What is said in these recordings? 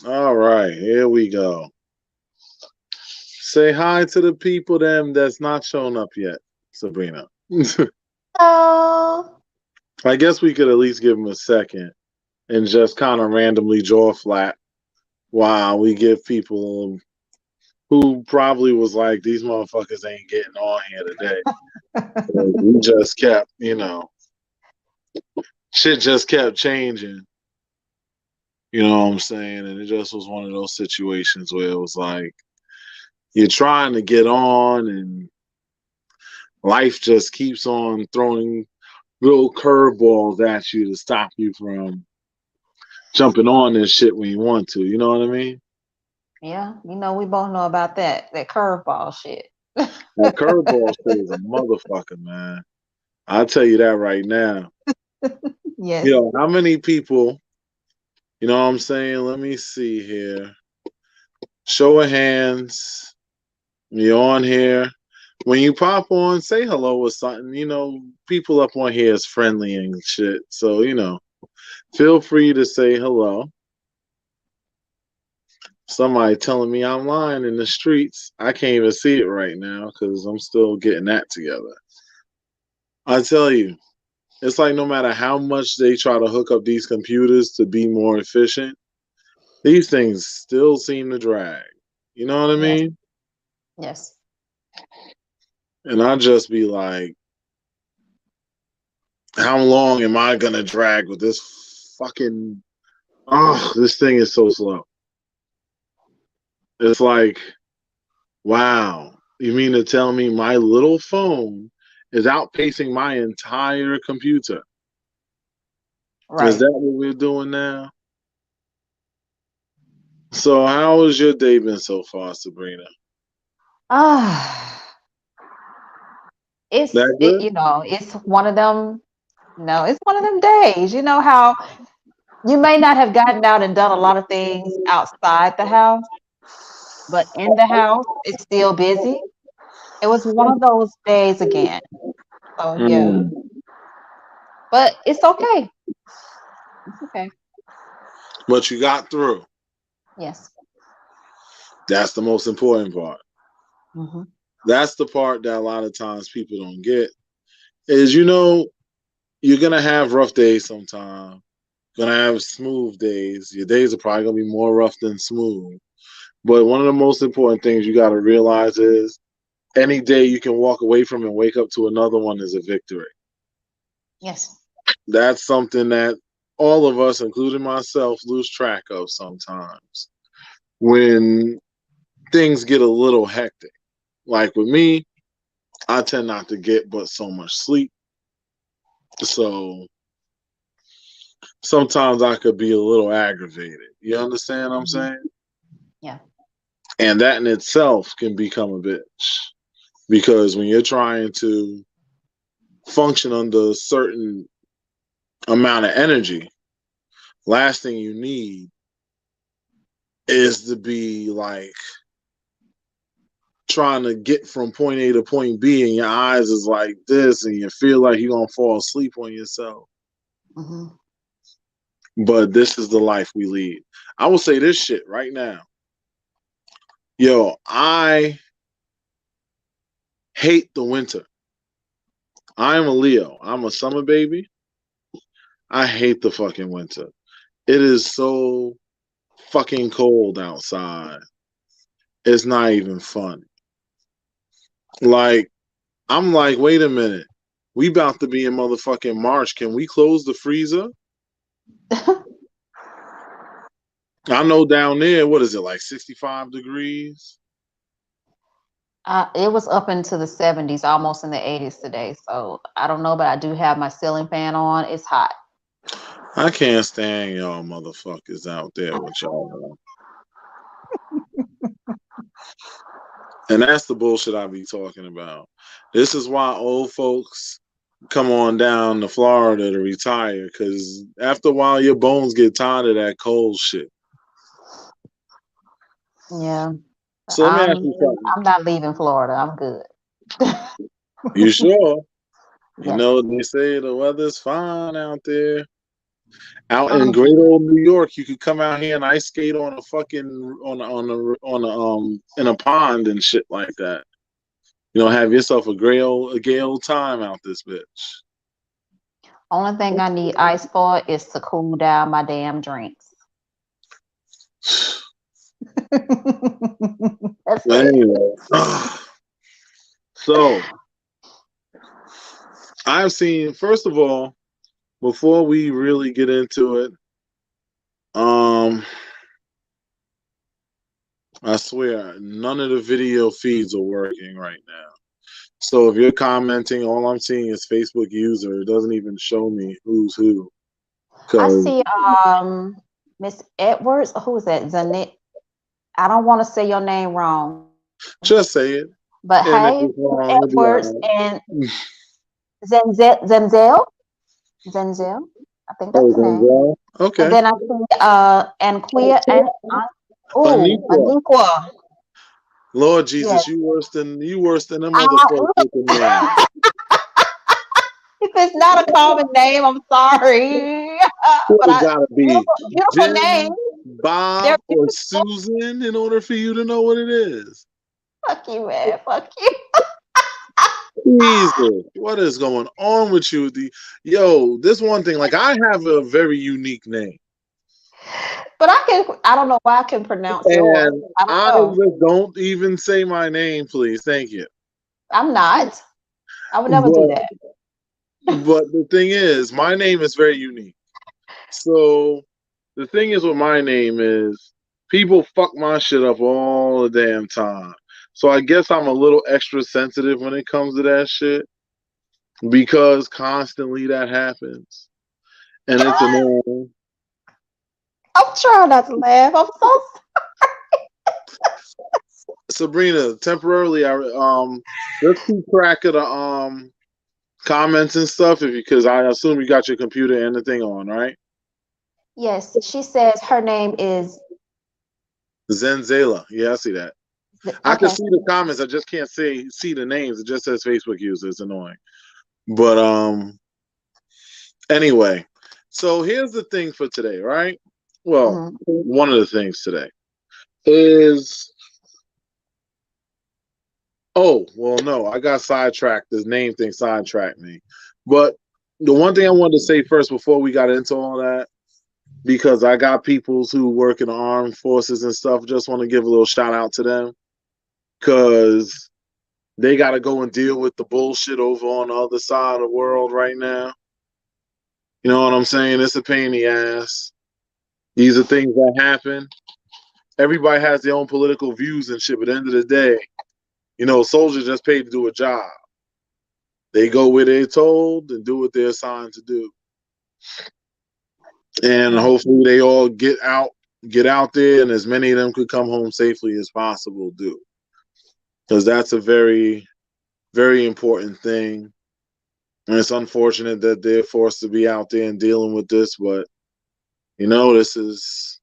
All right, here we go. Say hi to the people them that's not shown up yet, Sabrina. Oh, I guess we could at least give them a second and just kind of randomly jaw flat while we give people who probably was like, these motherfuckers ain't getting on here today. We just kept, shit just kept changing. You know what I'm saying? And it just was one of those situations where it was like, you're trying to get on and life just keeps on throwing little curveballs at you to stop you from jumping on this shit when you want to. You know what I mean? yeah. We both know about that curveball shit. That curveball shit is a motherfucker, man. I'll tell you that right now. Yes. How many people, you know what I'm saying? Let me see here. Show of hands. You're on here. When you pop on, say hello or something. People up on here is friendly and shit. So, feel free to say hello. Somebody telling me I'm lying in the streets. I can't even see it right now because I'm still getting that together. I tell you, it's like no matter how much they try to hook up these computers to be more efficient, these things still seem to drag. You know what I Yes. mean? Yes. And I just be like, how long am I gonna drag with this fucking? Oh, this thing is so slow. It's like, wow. You mean to tell me my little phone is outpacing my entire computer? Is Right. that what we're doing now? So, how has your day been so far, Sabrina? Ah, That good? it's one of them. No, it's one of them days. You know how you may not have gotten out and done a lot of things outside the house, but in the house, it's still busy. It was one of those days again. So yeah, Mm. but it's okay. It's okay. But you got through. Yes. That's the most important part. Hmm. That's the part that a lot of times people don't get. Is you're gonna have rough days sometimes. Gonna have smooth days. Your days are probably gonna be more rough than smooth. But one of the most important things you gotta realize is any day you can walk away from and wake up to another one is a victory. Yes. That's something that all of us, including myself, lose track of sometimes when things get a little hectic. Like with me, I tend not to get but so much sleep. So sometimes I could be a little aggravated. You understand what I'm Hmm. saying? Yeah. And that in itself can become a bitch. Because when you're trying to function under a certain amount of energy, last thing you need is to be like trying to get from point A to point B and your eyes is like this and you feel like you're gonna fall asleep on yourself. Hmm. But this is the life we lead. I will say this shit right now. Yo, I hate the winter. I'm a Leo. I'm a summer baby. I hate the fucking winter. It is so fucking cold outside. It's not even fun. Like, I'm like, wait a minute. We about to be in motherfucking March. Can we close the freezer? I know down there, what is it, like 65 degrees? It was up into the 70s, almost in the 80s today. So I don't know, but I do have my ceiling fan on. It's hot. I can't stand y'all motherfuckers out there with y'all. And that's the bullshit I be talking about. This is why old folks come on down to Florida to retire, because after a while, your bones get tired of that cold shit. Yeah. So let me ask I'm you something. I'm not leaving Florida. I'm good. You sure? You Yes. know, they say the weather's fine out there. Out in great old New York, you could come out here and ice skate on a fucking on a in a pond and shit like that. You know, have yourself a gay old time out this bitch. Only thing I need ice for is to cool down my damn drinks. That's it. Anyway, so I've seen, first of all, before we really get into it, I swear none of the video feeds are working right now. So if you're commenting, all I'm seeing is Facebook user. It doesn't even show me who's who. I Cause see Miss Edwards. Who is that? Zanet. I don't want to say your name wrong. just say it. But And if hey, it's wrong, it'll be Edwards all and Zenzel. I think that's right. the name. Oh, And okay. then I see Anquia and Aniqua. Aniqua. Lord Yes. Jesus, you worse than them other folks with the name. If it's not a common name, I'm sorry. But What it gotta be? beautiful name. Jim, They're Bob, or beautiful. Susan in order for you to know what it is. Fuck you, man. Fuck you. Jesus, what is going on with you? Yo, this one thing, like I have a very unique name. But I don't know why I can pronounce yours. And I don't I know. don't even say my name, please. Thank you. I'm not. I would never do But that. the thing is, my name is very unique. So the thing is with my name is people fuck my shit up all the damn time. So I guess I'm a little extra sensitive when it comes to that shit because constantly that happens. And it's annoying. I'm trying not to laugh. I'm so Sabrina, temporarily I let's keep track of the comments and stuff if because I assume you got your computer and the thing on, right? Yes, she says her name is Zenzela. Yeah, I see that. I can okay. see the comments. I just can't see the names. It just says Facebook user. It's annoying. But anyway, so here's the thing for today, right? Well, Mm-hmm. one of the things today is no, I got sidetracked. This name thing sidetracked me. But the one thing I wanted to say first before we got into all that, because I got peoples who work in the armed forces and stuff, just want to give a little shout out to them because they got to go and deal with the bullshit over on the other side of the world right now. You know what I'm saying? It's a pain in the ass. These are things that happen. Everybody has their own political views and shit, but at the end of the day, you know, soldiers just paid to do a job. They go where they're told and do what they're assigned to do. And Right. hopefully they all get out there, and as many of them could come home safely as possible do. Because that's a very, very important thing. And it's unfortunate that they're forced to be out there and dealing with this, but you know, this is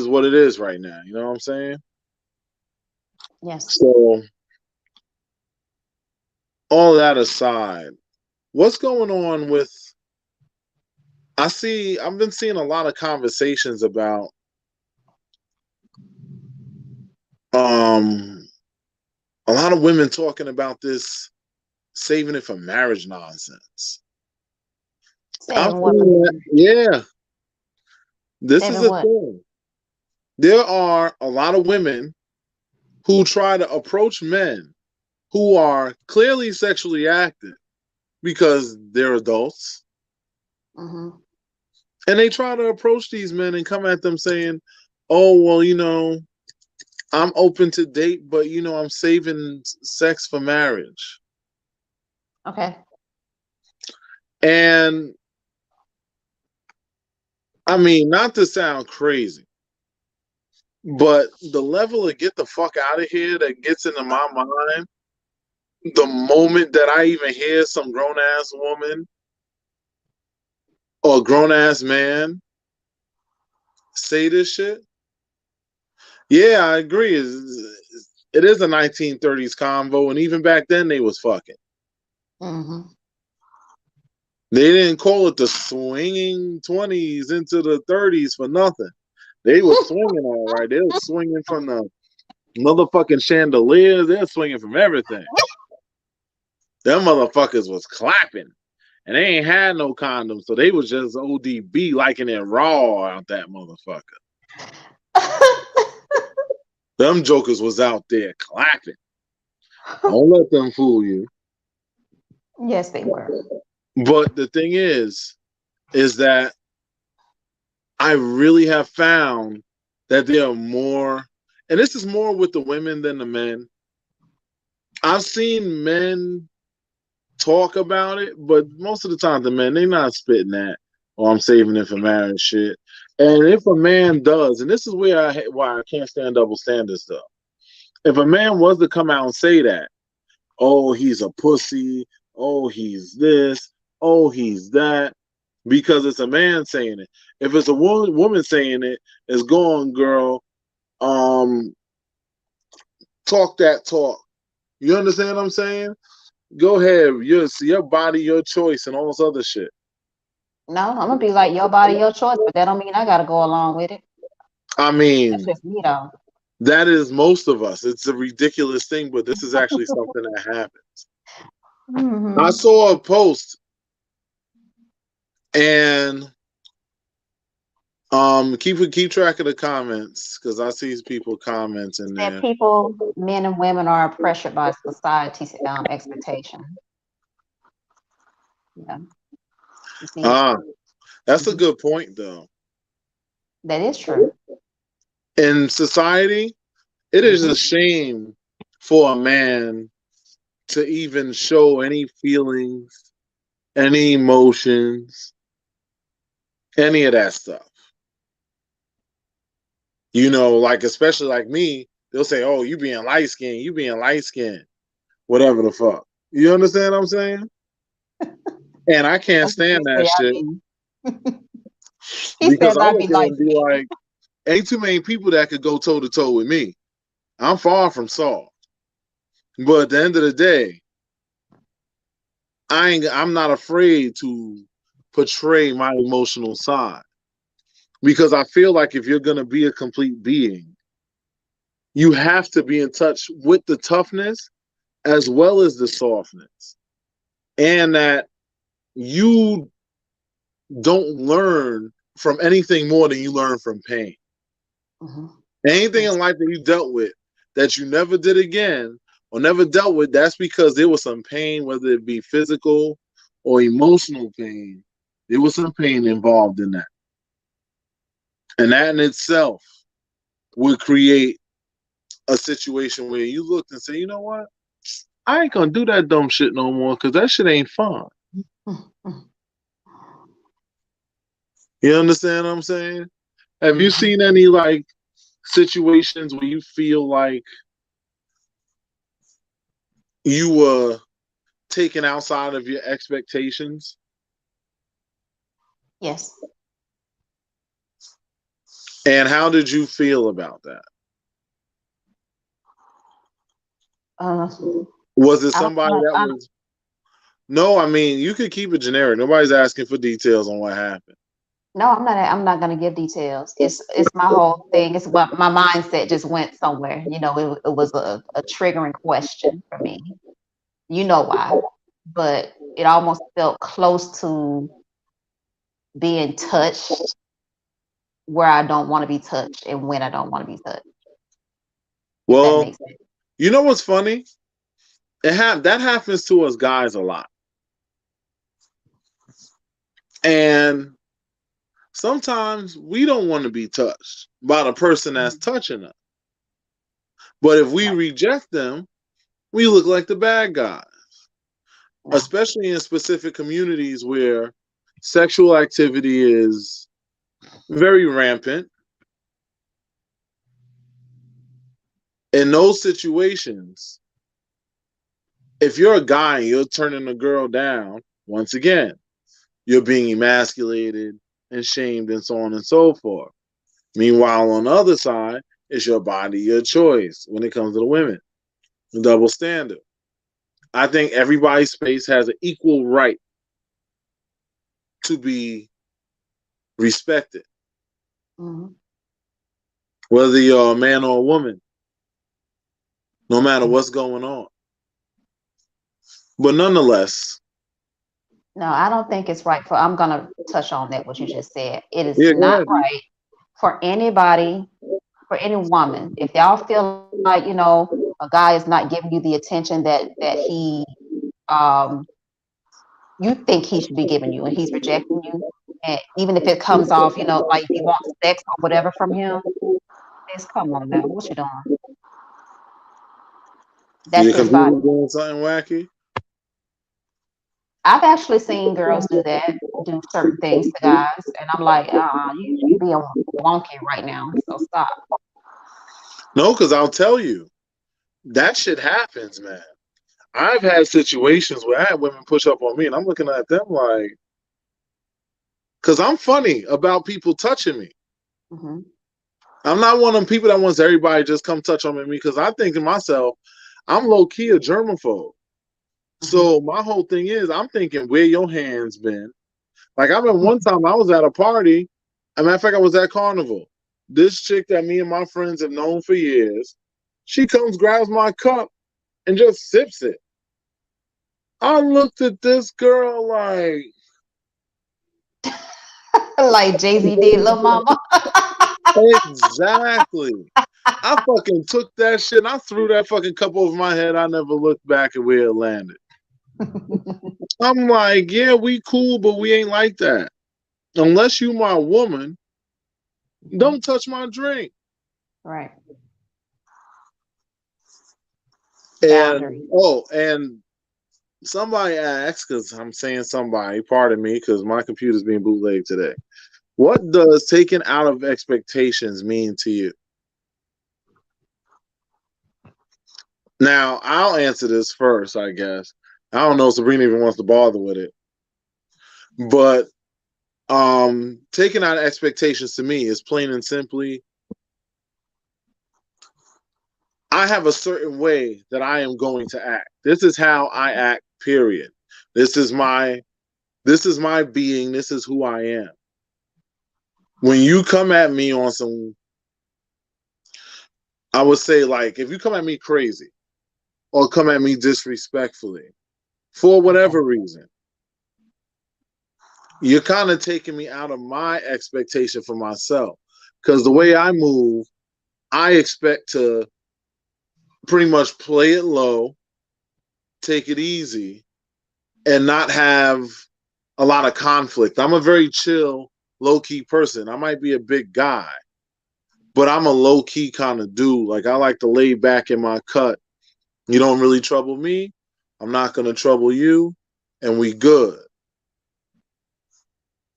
what it is right now. You know what I'm saying? Yes. So all that aside, what's going on with I've been seeing a lot of conversations about a lot of women talking about this saving it for marriage nonsense. I'm Saving what? seeing that, yeah. This is Saving a what? thing. There are a lot of women who try to approach men who are clearly sexually active because they're adults. Mm-hmm. And they try to approach these men and come at them saying, oh, well, you know, I'm open to date, but, you know, I'm saving sex for marriage. Okay. And I mean, not to sound crazy, but the level of get the fuck out of here that gets into my mind the moment that I even hear some grown ass woman or grown ass man say this shit. Yeah, I agree. It is a 1930s convo, and even back then they was fucking. Mm-hmm. They didn't call it the swinging 20s into the 30s for nothing. They were swinging all right. They were swinging from the motherfucking chandeliers. They were swinging from everything. Them motherfuckers was clapping. And they ain't had no condoms, so they was just ODB liking it raw out that motherfucker. Them jokers was out there clapping. Don't let them fool you. Yes, they were. But the thing is that I really have found that there are more, and this is more with the women than the men. I've seen men talk about it, but most of the time the men, they not spitting that, or I'm saving it for marriage shit. And if a man does, and this is why I can't stand double standards though. If a man was to come out and say that, oh, he's a pussy, oh, he's this, oh, he's that, because it's a man saying it. If it's a woman saying it, it's going, girl, talk that talk. You understand what I'm saying? Go ahead. Your body, your choice, and all this other shit. No, I'm gonna be like your body, your choice, but that don't mean I gotta go along with it. I That's mean, just me though. that is most of us. It's a ridiculous thing, but this is actually something that happens. I saw a post, and keep track of the comments because I see people commenting That there. people, men and women, are pressured by society's expectation. Yeah, you see, That's a good point, though. that is true. In society, it is a shame for a man to even show any feelings, any emotions, any of that stuff. You know, like especially like me, they'll say, "Oh, you being light skinned, you being light skinned, whatever the fuck." You understand what I'm saying? And I can't That's what you stand that say. I shit mean, he because says I I'd be look at it light and be skinned. like, ain't too many people that could go toe to toe with me. I'm far from soft. But at the end of the day, I'm not afraid to portray my emotional side because I feel like if you're gonna be a complete being, you have to be in touch with the toughness as well as the softness, and that you don't learn from anything more than you learn from pain. Anything Yes. in life that you dealt with that you never did again or never dealt with, that's because there was some pain, whether it be physical or emotional pain. There was some pain involved in that. And that in itself would create a situation where you looked and say, you know what? I ain't gonna do that dumb shit no more because that shit ain't fun. You understand what I'm saying? Have you seen any like situations where you feel like you were taken outside of your expectations? Yes. And how did you feel about that? Uh, Was it I don't somebody want that to. was no, I mean you could keep it generic. Nobody's asking for details on what happened. No, I'm not. I'm not gonna give details. It's my whole thing. It's what my mindset just went somewhere. You know, it was a triggering question for me. You know why? But it almost felt close to being touched where I don't want to be touched and when I don't want to be touched. If that Well, makes sense. you know what's funny? That happens to us guys a lot. And sometimes we don't want to be touched by the person that's touching us. But if we Right. reject them, we look like the bad guy. No. Especially in specific communities where sexual activity is very rampant. In those situations, if you're a guy and you're turning a girl down, once again, you're being emasculated and shamed and so on and so forth. Meanwhile, on the other side, it's your body, your choice when it comes to the women. Double standard. I think everybody's space has an equal right to be respected, Mhm. whether you're a man or a woman, no matter what's going on. But nonetheless, No, I don't think it's right for, I'm gonna touch on that what you just said. It is yeah, go not ahead. right for anybody, for any woman, if y'all feel like, a guy is not giving you the attention that he um you think he should be giving you, and he's rejecting you, and even if it comes off, like if you want sex or whatever from him, just come on now, what you doing? That's Your his body. computer doing something wacky? I've actually seen girls do that, do certain things to guys, and I'm like, you being wonky right now, so stop. No, because I'll tell you, that shit happens, man. I've had situations where I had women push up on me, and I'm looking at them like, because I'm funny about people touching me. Hmm. I'm not one of them people that wants everybody just come touch on me because I think to myself, I'm low key a germaphobe. Hmm. So my whole thing is, I'm thinking where your hands been. Like I remember one time I was at a party. As a matter of fact, I was at Carnival. This chick that me and my friends have known for years, she comes, grabs my cup, and just sips it. I looked at this girl like, Like Jay-Z did, Lil Mama. exactly. I fucking took that shit and I threw that fucking cup over my head. I never looked back at where it landed. I'm like, yeah, we cool, but we ain't like that. Unless you my woman, don't touch my drink. Right. And Boundaries. oh, and somebody asked, because I'm saying somebody, pardon me, because my computer's being bootlegged today. What does taken out of expectations mean to you? Now, I'll answer this first, I guess. I don't know if Sabrina even wants to bother with it. But taking out expectations to me is plain and simply, I have a certain way that I am going to act. This is how I act, period. This is my this is my being, this is who I am. When you come at me on some, I would say, like, if you come at me crazy or come at me disrespectfully for Okay. whatever reason, you're kind of taking me out of my expectation for myself. Because the way I move, I expect to pretty much play it low, take it easy, and not have a lot of conflict. I'm a very chill, low key person. I might be a big guy, but I'm a low key kind of dude. Like I like to lay back in my cut. You don't really trouble me. I'm not gonna trouble you, and we good.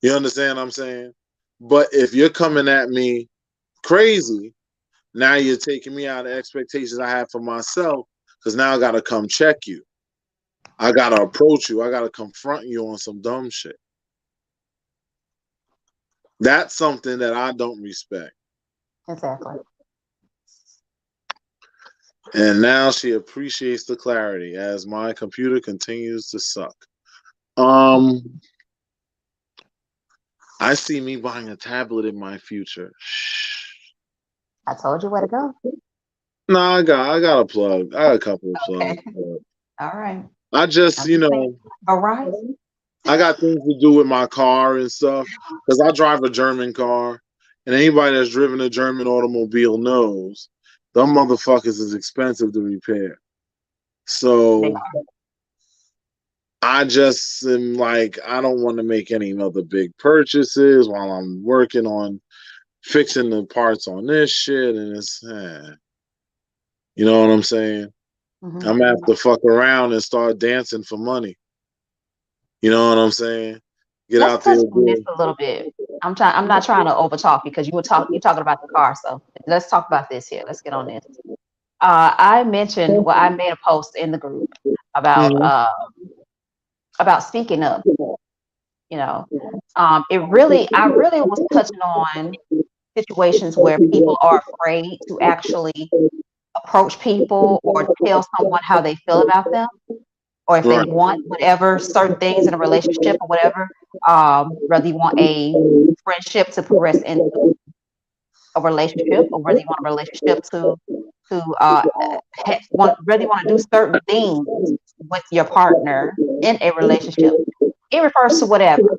You understand what I'm saying? But if you're coming at me crazy, now you're taking me out of expectations I have for myself because now I gotta come check you. I gotta approach you. I gotta confront you on some dumb shit. That's something that I don't respect. Exactly. And now she appreciates the clarity as my computer continues to suck. Um, I see me buying a tablet in my future. Shh. I told you where to go. No, I got a plug. I got a couple of Okay. plugs. But All right. I just, I'm just saying. Verizon. I got things to do with my car and stuff because I drive a German car, and anybody that's driven a German automobile knows them motherfuckers is expensive to repair. They So are. I just am like, I don't want to make any other big purchases while I'm working on fixing the parts on this shit, and you know what I'm saying? Hmm. I'm gonna have to fuck around and start dancing for money. You know what I'm saying? Get Let's out there touch and on this do a little bit. I'm not trying to overtalk because you talking about the car. So let's talk about this here. Let's get on this. I mentioned, well, I made a post in the group about it. uh, about speaking up. You know, I really was touching on situations where people are afraid to actually approach people or tell someone how they feel about them. or if they Right. want whatever certain things in a relationship or whatever, whether you want a friendship to progress into a relationship, or whether you want a relationship to whether you want to do certain things with your partner in a relationship. It refers to whatever,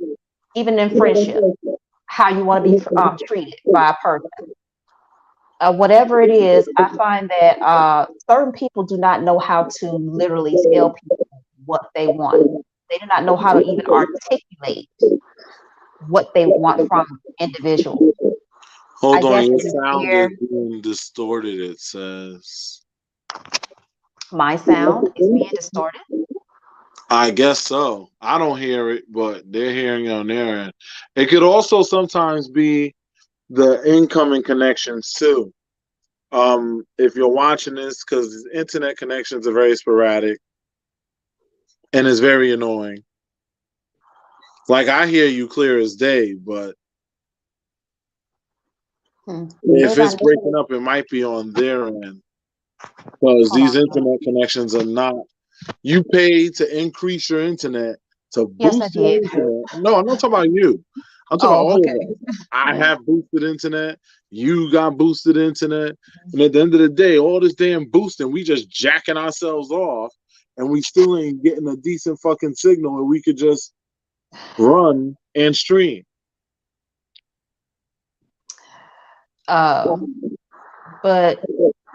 even in friendship, how you want to be treated by a person. Whatever it is, I find that certain people do not know how to literally tell people what they want. They do not know how to even articulate what they want from individuals. I Hold on, guess your in sound is fear, being distorted, it says. my sound is being distorted. I guess so. I don't hear it, but they're hearing it on their end. It could also sometimes be the incoming connections too. If you're watching this, because internet connections are very sporadic and it's very annoying. Like I hear you clear as day, but if Maybe I it's need to breaking up, it might be on their end because hold these on. internet connections are not. You pay to increase your internet to Yes, I boost your did. internet. No, I'm not talking about you. I'm talking about Oh, all okay. of us. I have boosted internet. You got boosted internet. And at the end of the day, all this damn boosting, we just jacking ourselves off and we still ain't getting a decent fucking signal where we could just run and stream. Um, but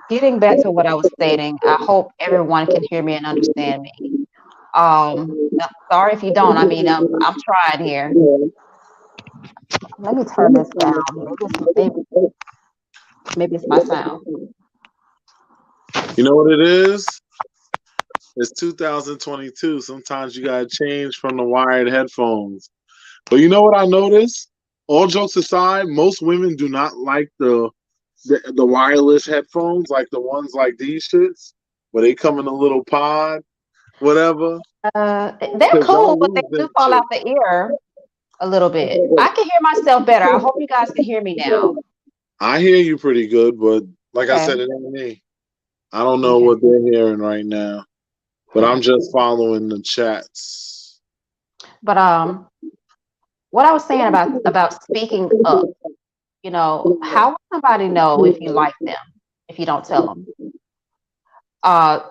getting back to what I was stating, I hope everyone can hear me and understand me. Sorry if you don't. I mean, I'm trying here. Let me turn this down. Maybe it's my sound. You know what it is? It's 2022. Sometimes you gotta change from the wired headphones. But you know what I noticed? All jokes aside, most women do not like the wireless headphones, like the ones like these shits, where they come in a little pod, whatever. They're Because y'all cool, but they lose do them fall out shit. the ear a little bit. I can hear myself better. I hope you guys can hear me now. I hear you pretty good, but like I Okay. said, it ain't me. I don't know Okay. what they're hearing right now, but Okay. I'm just following the chats. But what I was saying about speaking up, how would somebody know if you like them if you don't tell them?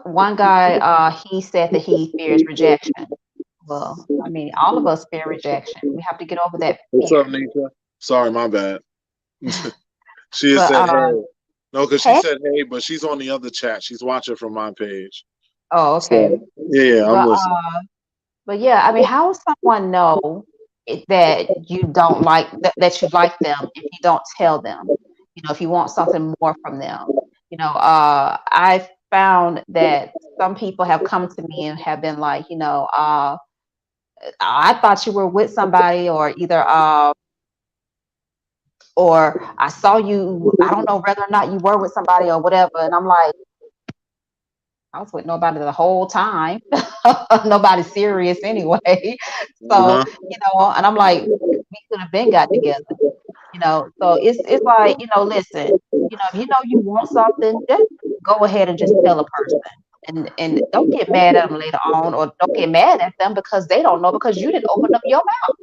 One guy, he said that he fears rejection. Well, I mean, all of us fear rejection. We have to get over that What's up, fear. Nisha? Sorry, my bad. She has But said hey. No, because she hey, said hey, but she's on the other chat. She's watching from my page. oh, okay. So yeah, I'm But listening. yeah, I mean, how will someone know that you don't like that you like them if you don't tell them? If you want something more from them. I found that some people have come to me and have been like, I thought you were with somebody, or either or I saw you, I don't know whether or not you were with somebody or whatever. And I'm like, I was with nobody the whole time. Nobody serious anyway. So, Uh-huh. and I'm like, we could have been got together. So it's like, listen, if you know you want something, just go ahead and just tell a person. And don't get mad at them later on, or don't get mad at them because they don't know, because you didn't open up your mouth.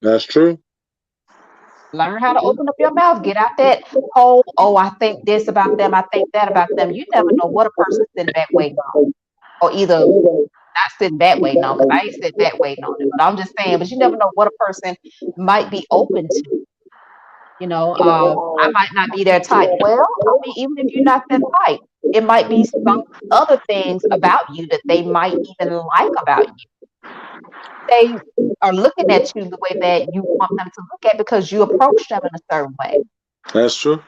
That's true. Learn how to open up your mouth. Get out that whole, oh, I think this about them, I think that about them. You never know what a person's sitting back waiting on. Or either not sitting back waiting on, because I ain't sitting back waiting on it. But I'm just saying, but you never know what a person might be open to. I might not be their type. Well, I mean, even if you're not their type, it might be some other things about you that they might even like about you. They are looking at you the way that you want them to look at, because you approach them in a certain way. That's true.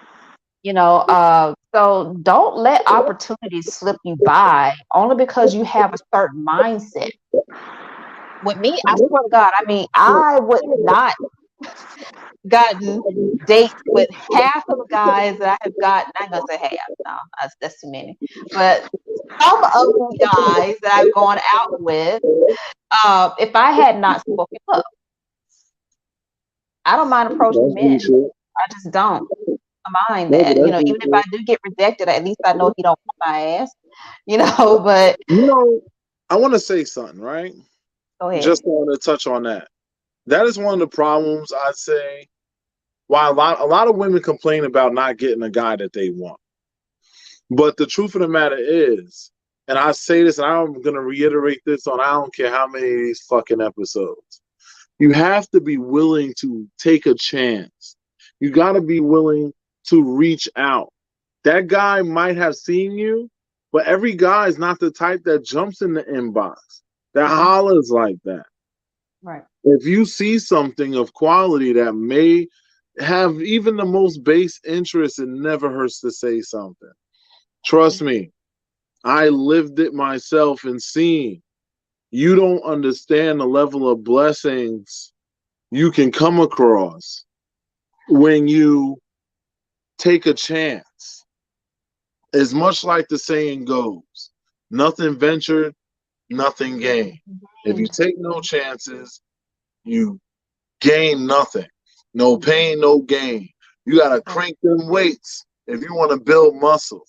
So don't let opportunities slip you by only because you have a certain mindset. With me, I swear to God, I mean, I would not gotten dates with half of the guys that I have gotten. I'm gonna say half. No, that's too many. But some of the guys that I've gone out with, if I had not spoken up, I don't mind approaching That's men. decent. I just don't mind No, but that. that's Even if I decent. do get rejected, at least I know he don't want my ass. But You know, I want to say something, right? Go ahead. Just want to touch on that. That is one of the problems, I'd say, why a lot of women complain about not getting a guy that they want. But the truth of the matter is, and I say this, and I'm gonna reiterate this on I don't care how many of these fucking episodes. You have to be willing to take a chance. You got to be willing to reach out. That guy might have seen you, but every guy is not the type that jumps in the inbox, that Mhm. hollers like that. Right. If you see something of quality that may have even the most base interest, it never hurts to say something. Trust me, I lived it myself and seen. You don't understand the level of blessings you can come across when you take a chance. It's much like the saying goes, nothing ventured, nothing gained. If you And take no chances, you gain nothing. No pain, no gain. You got to that's right. crank them weights if you want to build muscle.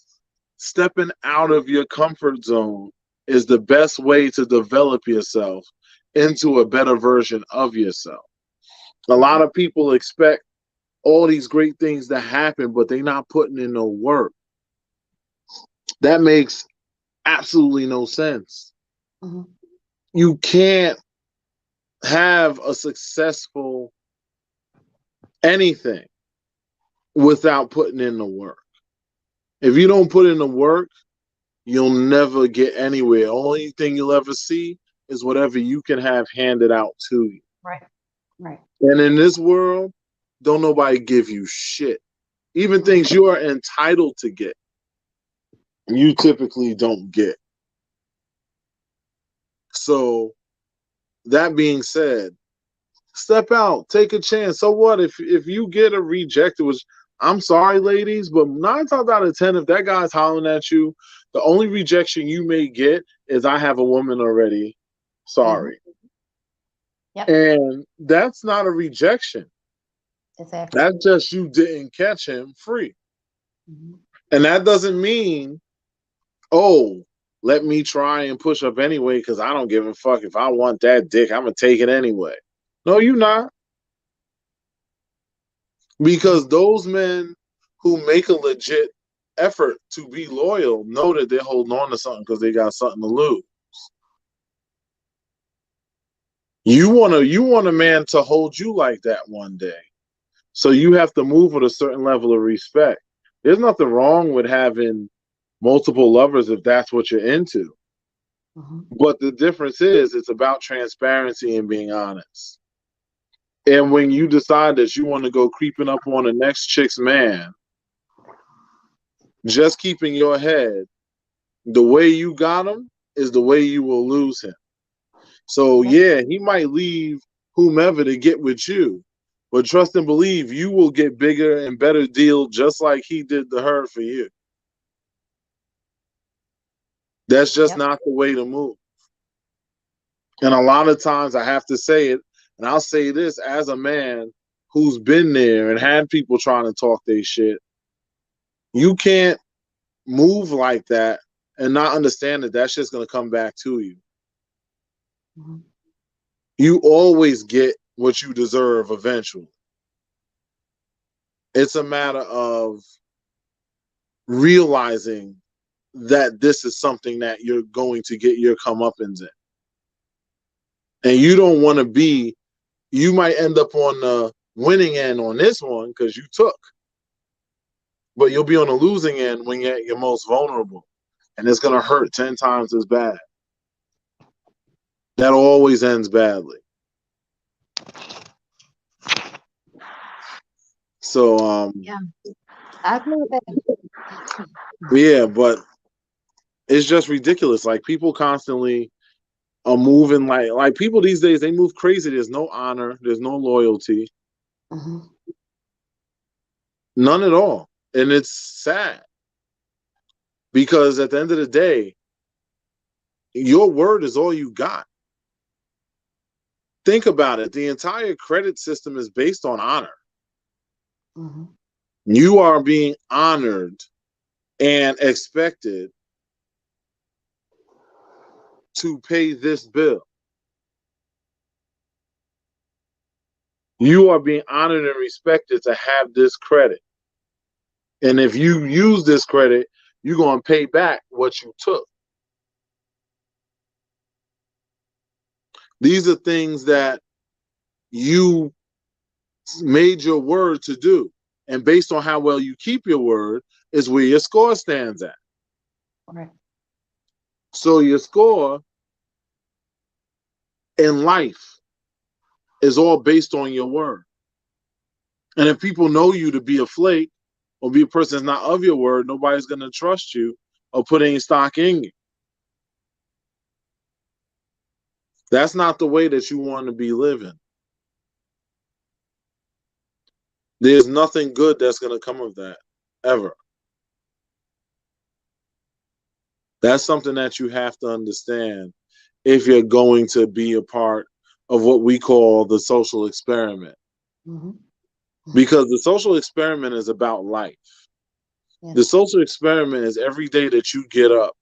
Stepping out of your comfort zone is the best way to develop yourself into a better version of yourself. A lot Mhm. of people expect all these great things to happen, but they're not putting in no work. That makes absolutely no sense. Mhm. You can't have a successful anything without putting in the work. If you don't put in the work, you'll never get anywhere. Only thing you'll ever see is whatever you can have handed out to you. Right. Right. And in this world, don't nobody give you shit. Even Mhm. things you are entitled to get, you typically don't get. So, that being said, step out, take a chance. So what if you get a rejected? Which I'm sorry, ladies, but 9 times out of 10, if that guy's hollering at you, the only rejection you may get is I have a woman already. Mhm. Sorry, Yep. and that's not a rejection. Exactly. That's just you didn't catch him free, Mhm. and that doesn't mean oh. Let me try and push up anyway because I don't give a fuck. If I want that dick, I'm gonna take it anyway. No, you not. Mhm. Because those men who make a legit effort to be loyal know that they're holding on to something because they got something to lose. You want a man to hold you like that one day. So you have to move with a certain level of respect. There's nothing wrong with having multiple lovers if that's what you're into. Mhm. But the difference is it's about transparency and being honest. And when you decide that you want to go creeping up on the next chick's man, just keeping your head the way you got him is the way you will lose him. So Yep. yeah, he might leave whomever to get with you, but trust and believe you will get bigger and better deal just like he did to her for you. That's just Yep. not the way to move. And a lot of times I have to say it, and I'll say this as a man who's been there and had people trying to talk their shit. You can't move like that and not understand that that shit's gonna come back to you. Mhm. You always get what you deserve eventually. It's a matter of realizing that this is something that you're going to get your comeuppance in. And you don't want to be, you might end up on the winning end on this one because you took, but you'll be on the losing end when you're at your most vulnerable. And it's going to hurt 10 times as bad. That always ends badly. So, Yeah. I agree with that. yeah, but it's just ridiculous. Like people constantly are moving like people these days they move crazy. There's no honor, there's no loyalty, Mhm. none at all, and it's sad because at the end of the day, your word is all you got. Think about it. The entire credit system is based on honor. Mhm. You are being honored and expected to pay this bill. You are being honored and respected to have this credit. And if you use this credit, you're going to pay back what you took. These are things that you made your word to do. And based on how well you keep your word is where your score stands at. Right. So your score in life is all based on your word. And if people know you to be a flake or be a person that's not of your word, nobody's going to trust you or put any stock in you. That's not the way that you want to be living. There's nothing good that's going to come of that, ever. That's something that you have to understand if you're going to be a part of what we call the social experiment. Mm-hmm. Because the social experiment is about life. Yes. The social experiment is every day that you get up,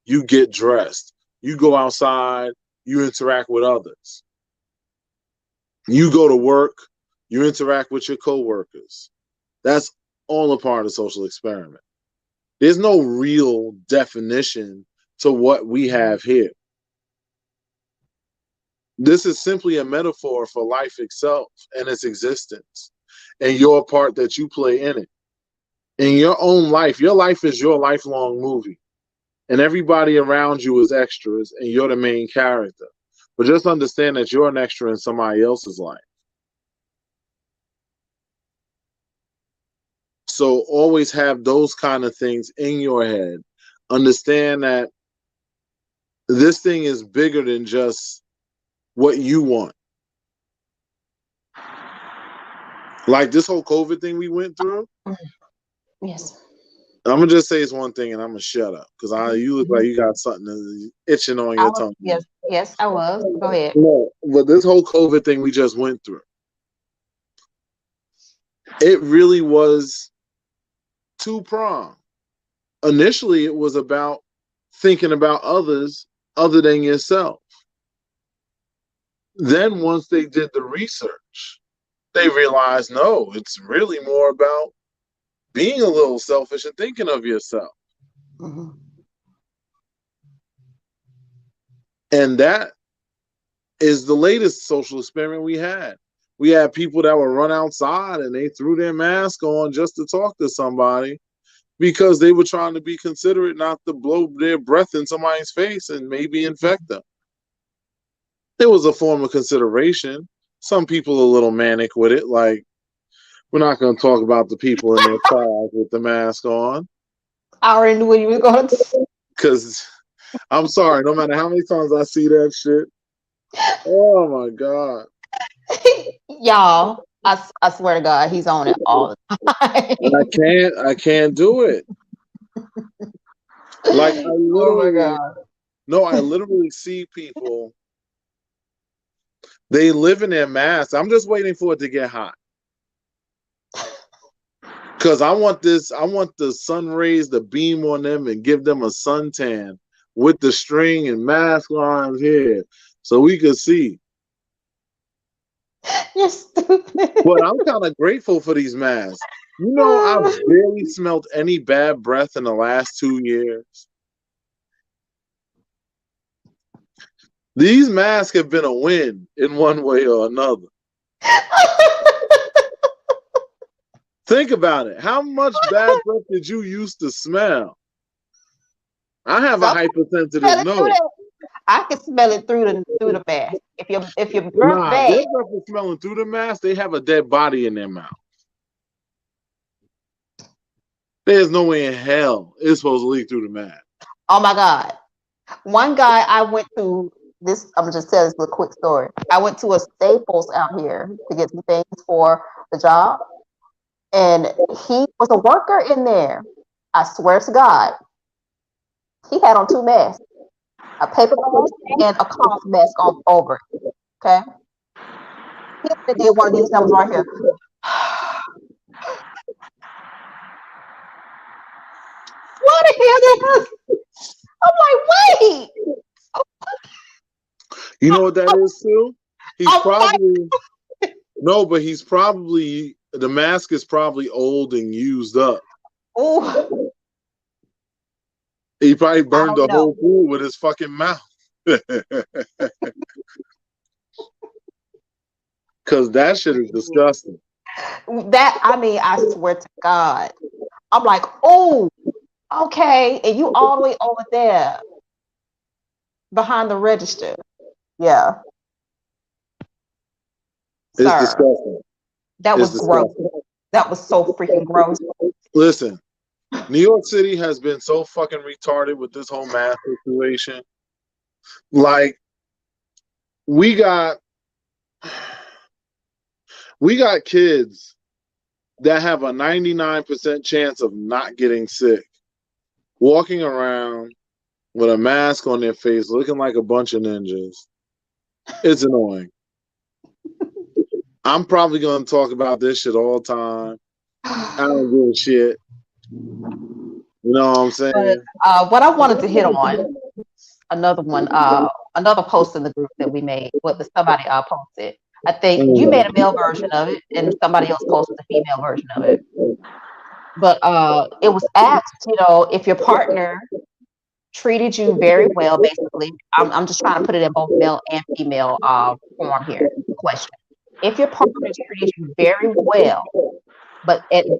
you get dressed, you go outside, you interact with others. You go to work, you interact with your coworkers. That's all a part of the social experiment. There's no real definition to what we have here. This is simply a metaphor for life itself and its existence and your part that you play in it. In your own life, your life is your lifelong movie. And everybody around you is extras and you're the main character. But just understand that you're an extra in somebody else's life. So always have those kind of things in your head. Understand that this thing is bigger than just what you want. Like this whole COVID thing we went through. Yes. I'm gonna just say it's one thing, and I'm gonna shut up because you look like you got something itching on your tongue. Yes, I was. Go ahead. No, but this whole COVID thing we just went through, it really was two-pronged. Initially, it was about thinking about others other than yourself. Then once they did the research, they realized, no, it's really more about being a little selfish and thinking of yourself. Mm-hmm. And that is the latest social experiment we had. We had people that would run outside and they threw their mask on just to talk to somebody because they were trying to be considerate not to blow their breath in somebody's face and maybe infect them. It was a form of consideration. Some people are a little manic with it, like, we're not going to talk about the people in their cars with the mask on. I already knew where you were going to. Because I'm sorry, no matter how many times I see that shit, oh my God. Y'all, I swear to God, he's on it all the time. I can't do it. Like Oh my God. I literally see people, they live in their masks. I'm just waiting for it to get hot. Because I want the sun rays to beam on them and give them a suntan with the string and mask lines here so we could see. You're stupid. But I'm kind of grateful for these masks. You know, I've barely smelled any bad breath in the last 2 years. These masks have been a win in one way or another. Think about it. How much bad breath did you used to smell? I have a hypersensitive nose. I can smell it through the mask. If your breath Nah, bad, their breath is smelling through the mask. They have a dead body in their mouth. There's no way in hell it's supposed to leak through the mask. oh my God. One guy I went to this, I'm just telling this a quick story. I went to a Staples out here to get some things for the job. And he was a worker in there. I swear to God. He had on two masks, a paper mask and a cloth mask on over it. Okay. He did one of these numbers right here. What the hell? I'm like, wait. You know what that is too? He's I'm like, probably no, but he's probably the mask is probably old and used up. oh, He probably I burned don't the know. whole pool with his fucking mouth. Cause that shit is disgusting. That I mean, I swear to God, I'm like, oh, okay, and you all the way over there behind the register. Yeah, It's sir, disgusting. that It's was gross. disgusting. That was so freaking gross. Listen, New York City has been so fucking retarded with this whole mask situation. Like we got we got kids that have a 99% chance of not getting sick, walking around with a mask on their face, looking like a bunch of ninjas. It's annoying. I'm probably going to talk about this shit all the time. I don't give a shit. You know what I'm But saying? what I wanted to hit on another one, another post in the group that we made, what somebody posted. I think you made a Mm. male version of it, and somebody else posted the female version of it. But it was asked, if your partner treated you very well, basically. I'm just trying to put it in both male and female form here. Question: if your partner treated you very well, but in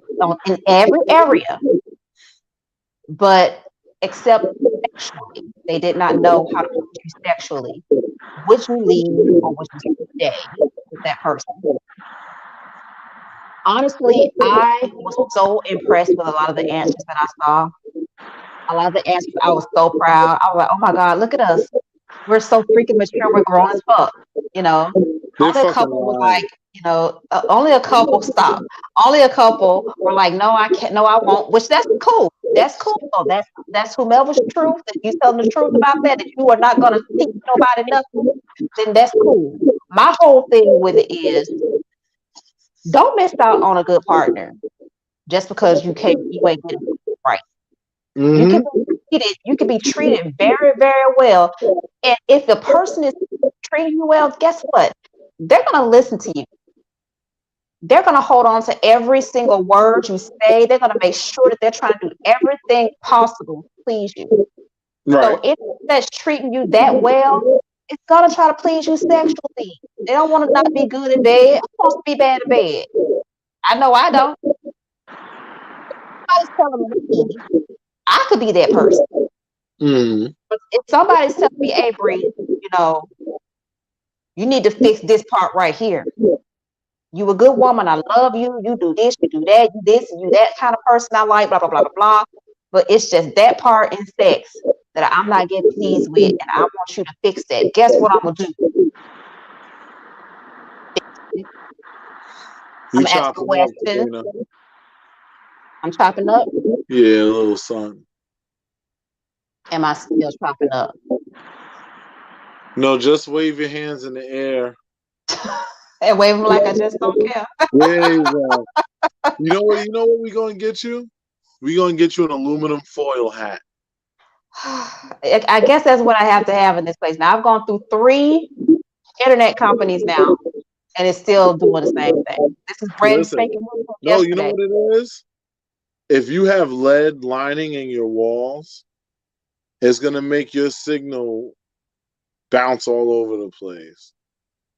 every area, but except sexually, they did not know how to treat you sexually, would you leave or would you stay with that person? Honestly, I was so impressed with a lot of the answers that I saw. A lot of the answers, I was so proud. I was like, oh my God, look at us. We're so freaking mature. We're grown as fuck. You know, They're only a fucking couple was lying. like, only a couple stop. Only a couple were like, no, I can't. No, I won't. Which that's cool. That's cool. Though. That's whomever's truth. If you telling the truth about that, that you are not gonna teach nobody nothing, then that's cool. My whole thing with it is, don't miss out on a good partner just because you ain't getting right. You can Mm-hmm. you can be treated very, very well. And if the person is treating you well, guess what? They're gonna listen to you. They're gonna hold on to every single word you say. They're gonna make sure that they're trying to do everything possible to please you. So Right. if that's treating you that well, it's gonna try to please you sexually. They don't want to not be good in bed. Who wants to be bad in bed? I know I don't. Somebody's telling me I could be that person. Mm-hmm. But if somebody's telling me, hey Bree, you know, you need to fix this part right here. You a good woman. I love you. You do this, you do that, you this, you that kind of person I like, blah, blah, blah, blah, blah. But it's just that part in sex that I'm not getting pleased with, and I want you to fix that. Guess what I'm gonna do? You I'm gonna ask chopping up, questions. Katrina. I'm chopping up. Yeah, little son. Am I still chopping up? No, just wave your hands in the air. And wave them like I just don't care. There you go. You know what? You know what we're gonna get you? We're gonna get you an aluminum foil hat. I guess that's what I have to have in this place. Now I've gone through 3 internet companies now, and it's still doing the same thing. This is brand Listen, spanking new from no, you know yesterday. what it is? If you have lead lining in your walls, it's gonna make your signal bounce all over the place,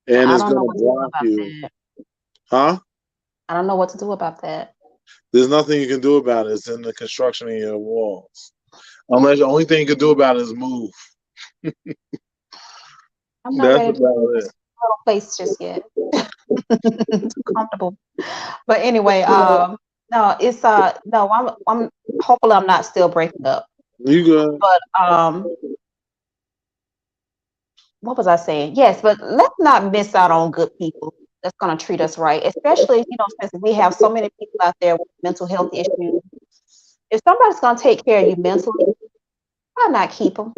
Well, and I it's don't know gonna what to do block about you. that. Huh? I don't know what to do about that. There's nothing you can do about it. It's in the construction of your walls. Unless the only thing you can do about it is move. I'm not That's ready to leave about this it. little place just yet. Too comfortable. But anyway, no, it's no, I'm hopefully I'm not still breaking up. You good? But what was I saying? Yes, but let's not miss out on good people that's gonna treat us right, especially since we have so many people out there with mental health issues. If somebody's gonna take care of you mentally, why not keep them?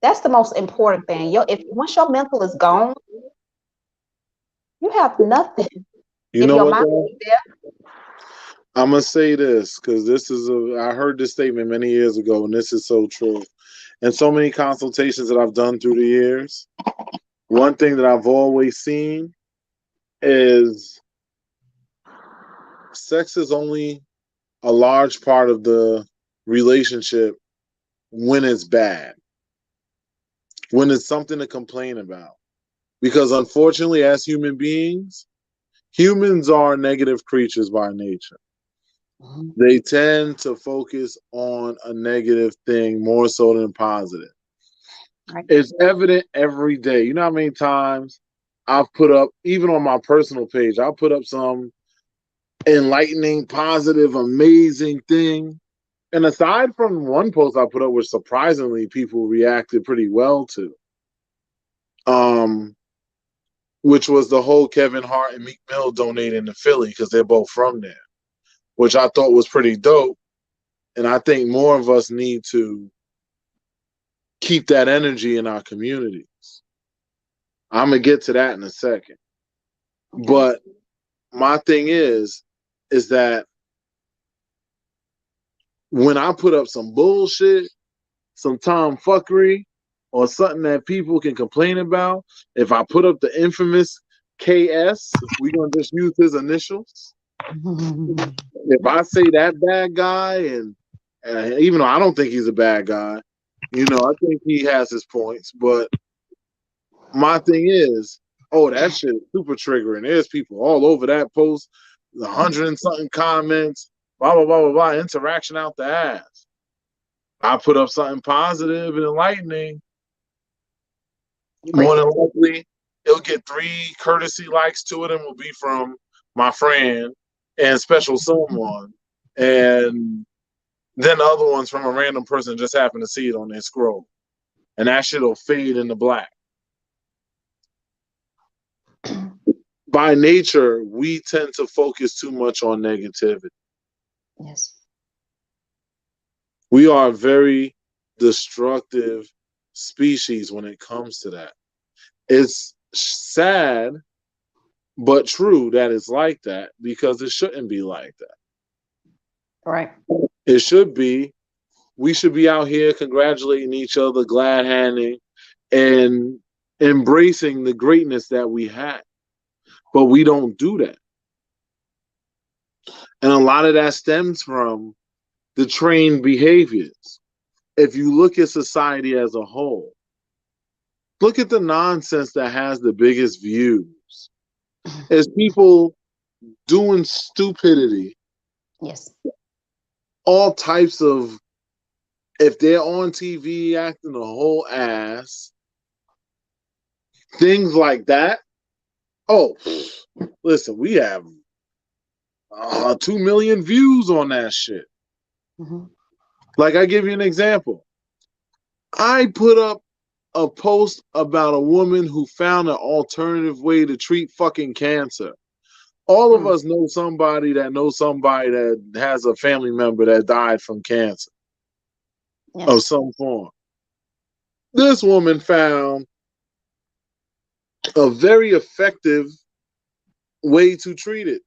That's the most important thing. If once your mental is gone, you have nothing. You If know your what mind though? is there, I'm gonna say this because this is I heard this statement many years ago, and this is so true. and so many consultations that I've done through the years, one thing that I've always seen is sex is only a large part of the relationship when it's bad, when it's something to complain about. Because unfortunately, as human beings, humans are negative creatures by nature. Mhm. They tend to focus on a negative thing more so than positive. Right. It's evident every day. You know how many times I've put up, even on my personal page, I'll put up some enlightening, positive, amazing thing. And aside from one post I put up, which surprisingly people reacted pretty well to, um, which was the whole Kevin Hart and Meek Mill donating to Philly because they're both from there, which I thought was pretty dope. And I think more of us need to keep that energy in our communities. I'm gonna get to that in a second. Okay. But my thing is that when I put up some bullshit, some tomfuckery, or something that people can complain about, if I put up the infamous KS, we're gonna just use his initials. If I say that bad guy, and even though I don't think he's a bad guy, I think he has his points. But my thing is, oh, that shit is super triggering. There's people all over that post, 100 and something comments, blah blah blah blah blah, interaction out the ass. I put up something positive and enlightening, more Great. than likely it'll get 3 courtesy likes to it and will be from my friend and special someone. And then the other one's from a random person just happened to see it on their scroll. And that shit'll fade into black. By nature, we tend to focus too much on negativity. Yes. We are a very destructive species when it comes to that. It's sad, but true that it's like that because it shouldn't be like that. Right. It should be, we should be out here congratulating each other, glad handing, and embracing the greatness that we have. But we don't do that. And a lot of that stems from the trained behaviors. If you look at society as a whole, look at the nonsense that has the biggest views. As people doing stupidity, Yes. all types of, if they're on TV acting a whole ass, things like that. Oh, listen, we have 2 million views on that shit. Hmm. Like, I give you an example. I put up a post about a woman who found an alternative way to treat fucking cancer. All of Mm. us know somebody that knows somebody that has a family member that died from cancer of Yes. some form. This woman found a very effective way to treat it.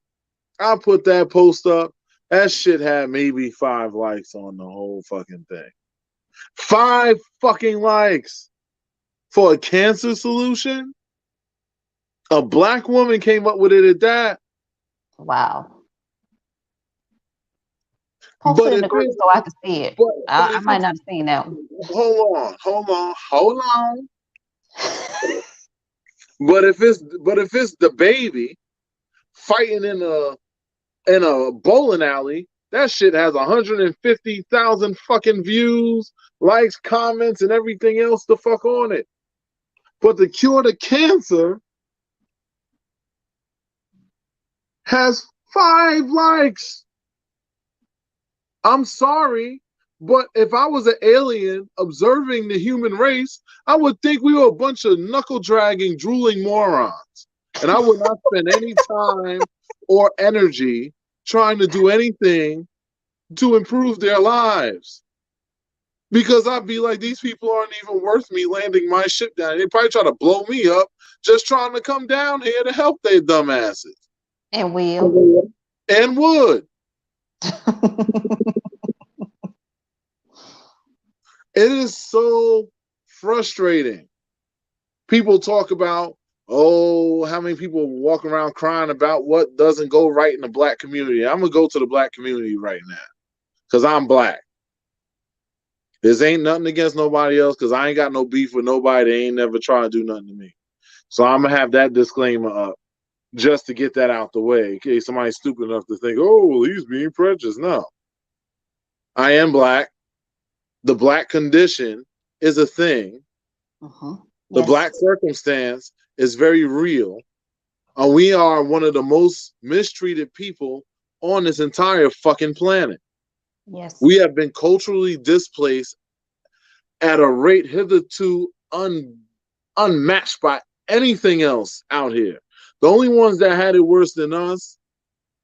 I put that post up. That shit had maybe 5 likes on the whole fucking thing. 5 fucking likes for a cancer solution? A black woman came up with it at that. Wow. Post But it in if the group it's so I can see it. but I if might it's not have seen that one. hold on. But if it's the baby fighting in a bowling alley, that shit has 150,000 fucking views, likes, comments, and everything else the fuck on it. But the cure to cancer has 5 likes. I'm sorry, but if I was an alien observing the human race, I would think we were a bunch of knuckle dragging, drooling morons. And I would not spend any time or energy trying to do anything to improve their lives. Because I'd be like, these people aren't even worth me landing my ship down. They probably try to blow me up just trying to come down here to help their dumbasses. And will. And would. It is so frustrating. People talk about, oh, how many people walk around crying about what doesn't go right in the black community. I'm going to go to the black community right now because I'm black. This ain't nothing against nobody else because I ain't got no beef with nobody. They ain't never trying to do nothing to me. So I'm going to have that disclaimer up just to get that out the way in case somebody's stupid enough to think, oh, well, he's being prejudiced. No. I am black. The black condition is a thing. Mm-hmm. The Yes. black circumstance is very real. We are one of the most mistreated people on this entire fucking planet. Yes. We have been culturally displaced at a rate hitherto unmatched by anything else out here. The only ones that had it worse than us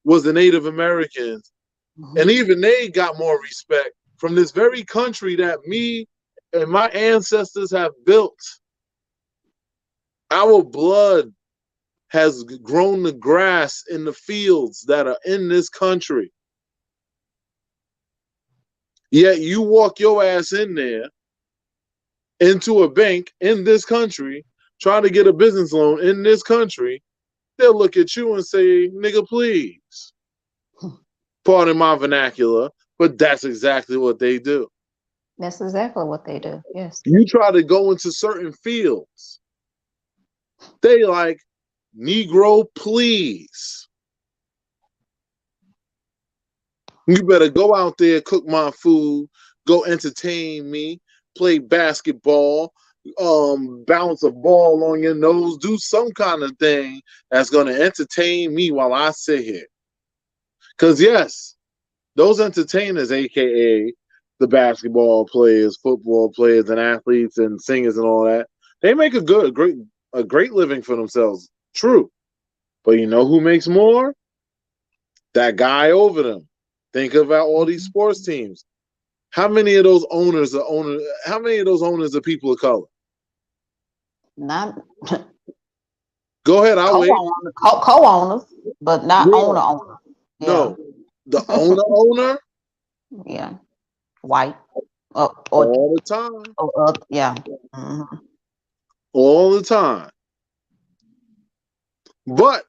was the Native Americans. Mm-hmm. And even they got more respect from this very country that me and my ancestors have built. Our blood has grown the grass in the fields that are in this country. Yet you walk your ass in there into a bank in this country, trying to get a business loan in this country, they'll look at you and say, nigga, please. Pardon my vernacular, but that's exactly what they do. That's exactly what they do. Yes. You try to go into certain fields, they like, Negro, please. You better go out there, cook my food, go entertain me, play basketball, bounce a ball on your nose, do some kind of thing that's going to entertain me while I sit here. Because, yes, those entertainers, aka the basketball players, football players, and athletes and singers and all that, they make a great living for themselves. True. But you know who makes more? That guy over them. Think about all these sports teams. How many of those owners are owners? How many of those owners are people of color? Not Go ahead, I'll wait. co-owners, but not Yeah. owner. Yeah. No, the owner Yeah. White. Or all the time. yeah. Mm-hmm. All the time. But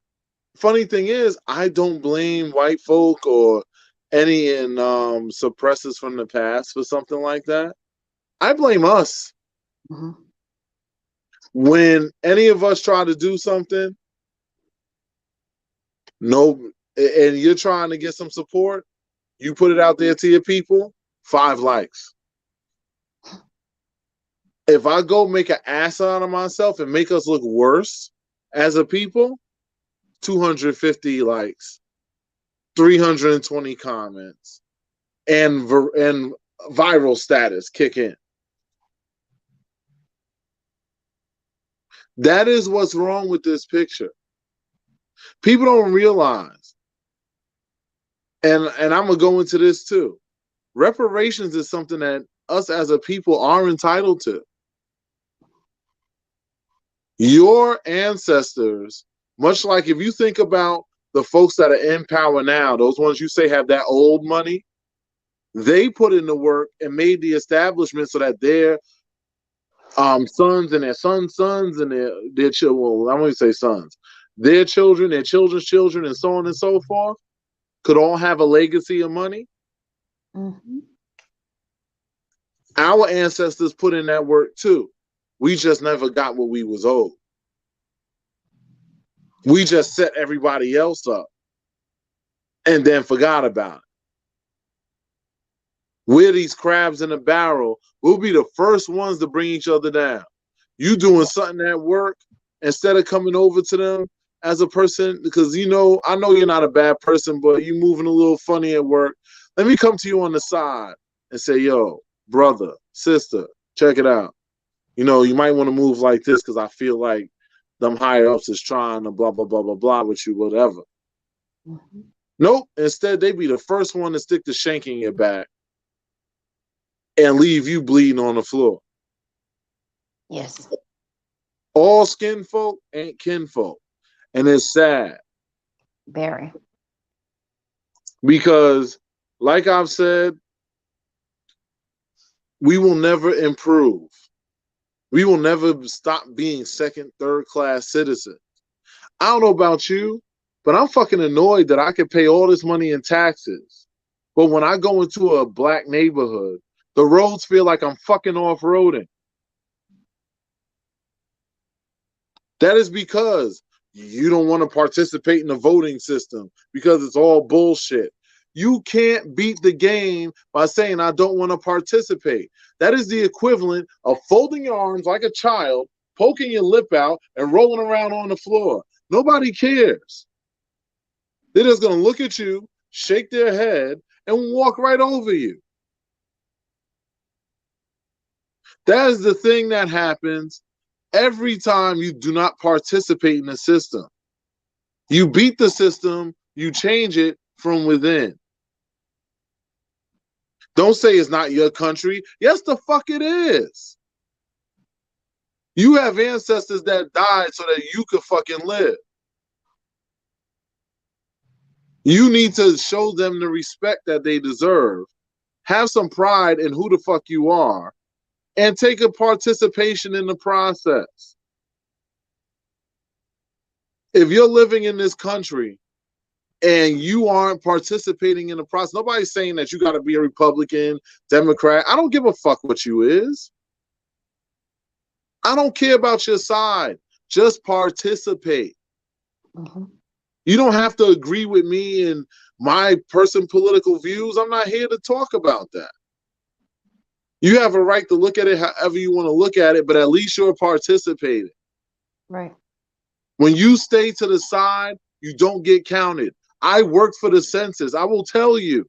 funny thing is, I don't blame white folk or any suppressors from the past for something like that. I blame us. Mm-hmm. When any of us try to do something, no, and you're trying to get some support, you put it out there to your people, 5 likes. If I go make an ass out of myself and make us look worse as a people, 250 likes, 320 comments, and viral status kick in. That is what's wrong with this picture. People don't realize, and I'm gonna go into this too. Reparations is something that us as a people are entitled to. Your ancestors, much like if you think about the folks that are in power now, those ones you say have that old money, they put in the work and made the establishment so that their sons and their sons and their children, well, I'm going to say sons, their children, their children's children, and so on and so forth, could all have a legacy of money. Mm-hmm. Our ancestors put in that work too. We just never got what we was owed. We just set everybody else up and then forgot about it. We're these crabs in a barrel. We'll be the first ones to bring each other down. You doing something at work instead of coming over to them as a person, because I know you're not a bad person, but you moving a little funny at work. Let me come to you on the side and say, yo, brother, sister, check it out. You might want to move like this because I feel like them higher ups is trying to blah, blah, blah, blah, blah with you, whatever. Mm-hmm. Nope. Instead, they be the first one to stick the shank in your back and leave you bleeding on the floor. Yes. All skin folk ain't kinfolk. And it's sad. Very. Because, like I've said, we will never improve. We will never stop being second, third class citizens. I don't know about you, but I'm fucking annoyed that I can pay all this money in taxes. But when I go into a black neighborhood, the roads feel like I'm fucking off-roading. That is because you don't want to participate in the voting system because it's all bullshit. You can't beat the game by saying, I don't want to participate. That is the equivalent of folding your arms like a child, poking your lip out, and rolling around on the floor. Nobody cares. They're just going to look at you, shake their head, and walk right over you. That is the thing that happens every time you do not participate in the system. You beat the system, you change it from within. Don't say it's not your country. Yes, the fuck it is. You have ancestors that died so that you could fucking live. You need to show them the respect that they deserve. Have some pride in who the fuck you are and take a participation in the process. If you're living in this country and you aren't participating in the process, nobody's saying that you got to be a Republican, Democrat. I don't give a fuck what you is. I don't care about your side. Just participate. Mm-hmm. You don't have to agree with me and my personal political views. I'm not here to talk about that. You have a right to look at it however you want to look at it, but at least you're participating. Right. When you stay to the side, you don't get counted. I work for the census. I will tell you.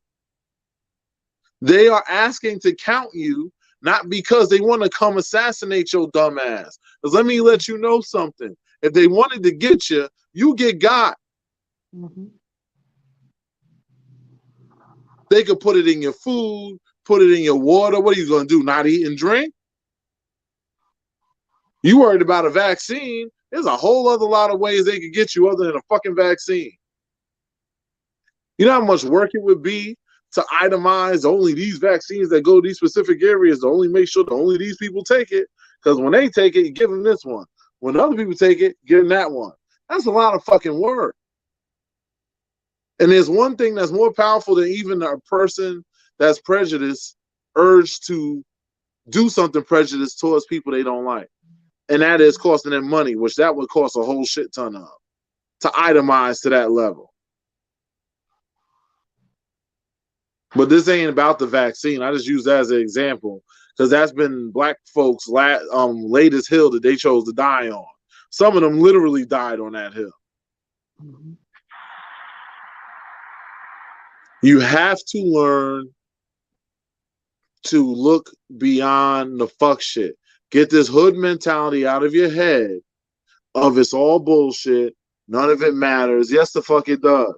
They are asking to count you, not because they want to come assassinate your dumb ass. Because let me let you know something. If they wanted to get you, you get got. Mm-hmm. They could put it in your food, put it in your water. What are you going to do? Not eat and drink? You worried about a vaccine? There's a whole other lot of ways they could get you other than a fucking vaccine. You know how much work it would be to itemize only these vaccines that go to these specific areas to only make sure that only these people take it? Because when they take it, you give them this one. When other people take it, give them that one. That's a lot of fucking work. And there's one thing that's more powerful than even a person that's prejudiced urged to do something prejudiced towards people they don't like. And that is costing them money, which that would cost a whole shit ton of to itemize to that level. But this ain't about the vaccine. I just use that as an example because that's been black folks' latest hill that they chose to die on. Some of them literally died on that hill. Mm-hmm. You have to learn to look beyond the fuck shit. Get this hood mentality out of your head of it's all bullshit. None of it matters. Yes, the fuck it does.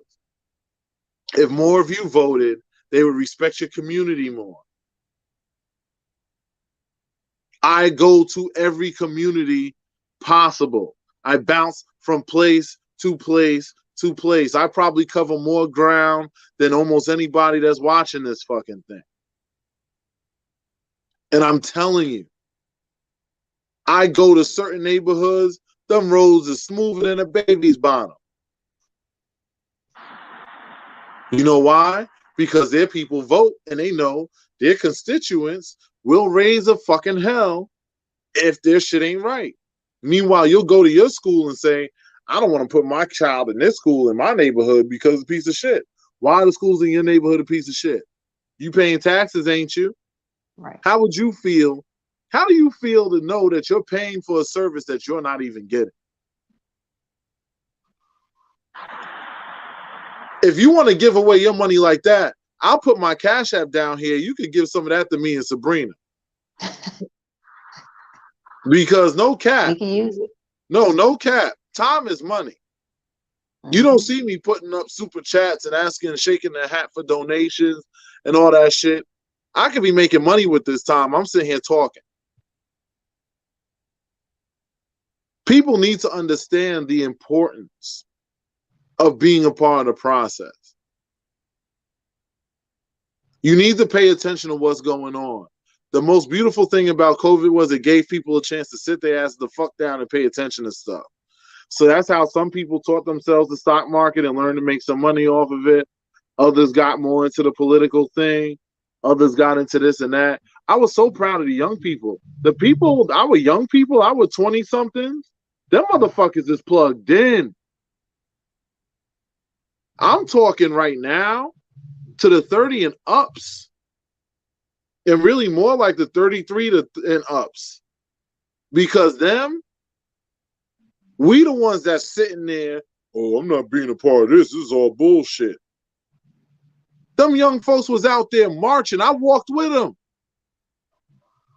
If more of you voted, they would respect your community more. I go to every community possible. I bounce from place to place to place. I probably cover more ground than almost anybody that's watching this fucking thing. And I'm telling you, I go to certain neighborhoods, them roads are smoother than a baby's bottom. You know why? Because their people vote and they know their constituents will raise a fucking hell if their shit ain't right. Meanwhile, you'll go to your school and say, I don't want to put my child in this school in my neighborhood because it's a piece of shit. Why are the schools in your neighborhood a piece of shit? You paying taxes, ain't you? Right. How would you feel? How do you feel to know that you're paying for a service that you're not even getting? If you want to give away your money like that, I'll put my Cash App down here. You can give some of that to me and Sabrina. Because no cap. We can use it. No cap. Time is money. You don't see me putting up super chats and asking, shaking their hat for donations and all that shit. I could be making money with this time. I'm sitting here talking. People need to understand the importance of being a part of the process. You need to pay attention to what's going on. the most beautiful thing about COVID was it gave people a chance to sit their ass the fuck down and pay attention to stuff. So that's how some people taught themselves the stock market and learned to make some money off of it. Others got more into the political thing. Others got into this and that. I was so proud of the young people. The people, our young people, our 20-somethings, them motherfuckers is plugged in. I'm talking right now to the 30 and ups. And really more like the 33 and ups. Because them, we the ones that's sitting there, oh, I'm not being a part of this. This is all bullshit. Them young folks was out there marching. I walked with them.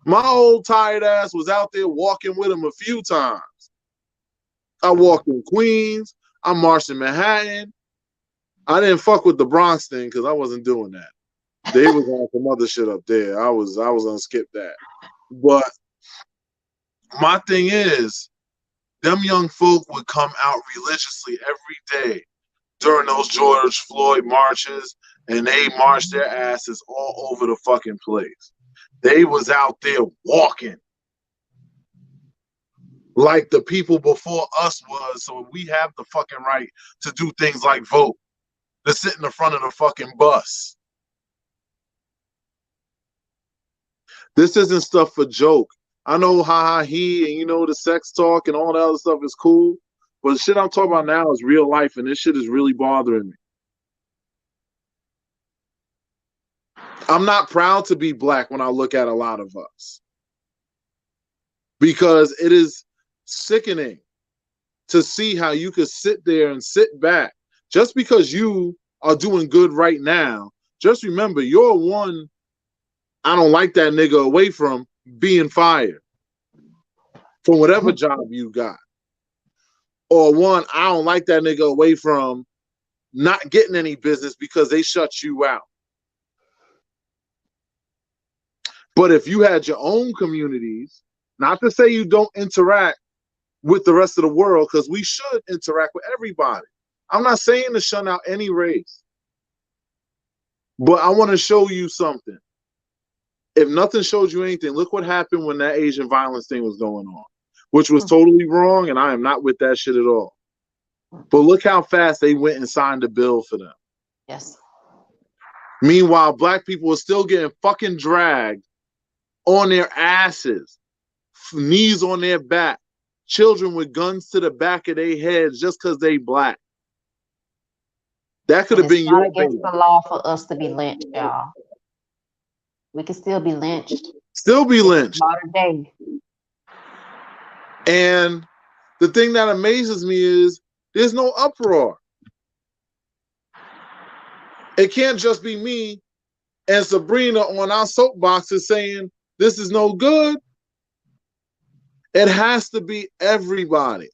My old tired ass was out there walking with them a few times. I walked in Queens. I marched in Manhattan. I didn't fuck with the Bronx thing because I wasn't doing that. They was on some other shit up there. I was gonna skip that. But my thing is, them young folk would come out religiously every day during those George Floyd marches, and they marched their asses all over the fucking place. They was out there walking like the people before us was, so we have the fucking right to do things like vote, to sit in the front of the fucking bus. This isn't stuff for joke. I know he and you know the sex talk and all that other stuff is cool, but the shit I'm talking about now is real life, and this shit is really bothering me. I'm not proud to be black when I look at a lot of us, because it is sickening to see how you could sit there and sit back just because you are doing good right now. Just remember, you're one I don't like that nigga away from being fired from whatever job you got, or one I don't like that nigga away from not getting any business because they shut you out. But if you had your own communities, not to say you don't interact with the rest of the world, because we should interact with everybody. I'm not saying to shun out any race, but I want to show you something. If nothing showed you anything, look what happened when that Asian violence thing was going on, which was totally wrong, and I am not with that shit at all. But look how fast they went and signed a bill for them. Yes. Meanwhile, black people were still getting fucking dragged on their asses, knees on their back, children with guns to the back of their heads just because they black. That could have been It's not your against the law for us to be lynched, y'all. We can still be lynched. Still be lynched. Modern day. And the thing that amazes me is there's no uproar. It can't just be me and Sabrina on our soapboxes saying this is no good. It has to be everybody.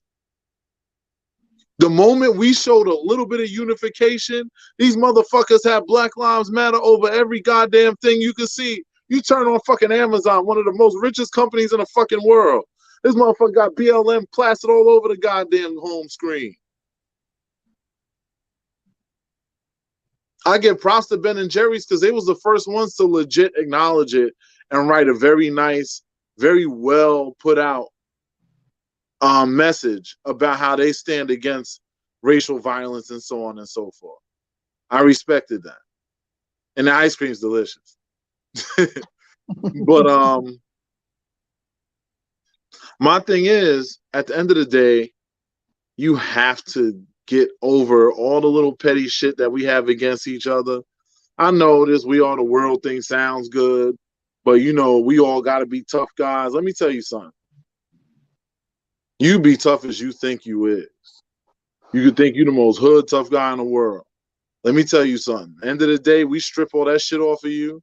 The moment we showed a little bit of unification, these motherfuckers have Black Lives Matter over every goddamn thing you can see. You turn on fucking Amazon, one of the most richest companies in the fucking world. This motherfucker got BLM plastered all over the goddamn home screen. I give props to Ben and Jerry's because they was the first ones to legit acknowledge it and write a very nice, very well put out message about how they stand against racial violence and so on and so forth. I respected that. And the ice cream's delicious. But my thing is, at the end of the day, you have to get over all the little petty shit that we have against each other. I know this we are the world thing sounds good, but you know, we all got to be tough guys. Let me tell you something. You be tough as you think you is. You could think you the most hood tough guy in the world. Let me tell you something. End of the day, we strip all that shit off of you.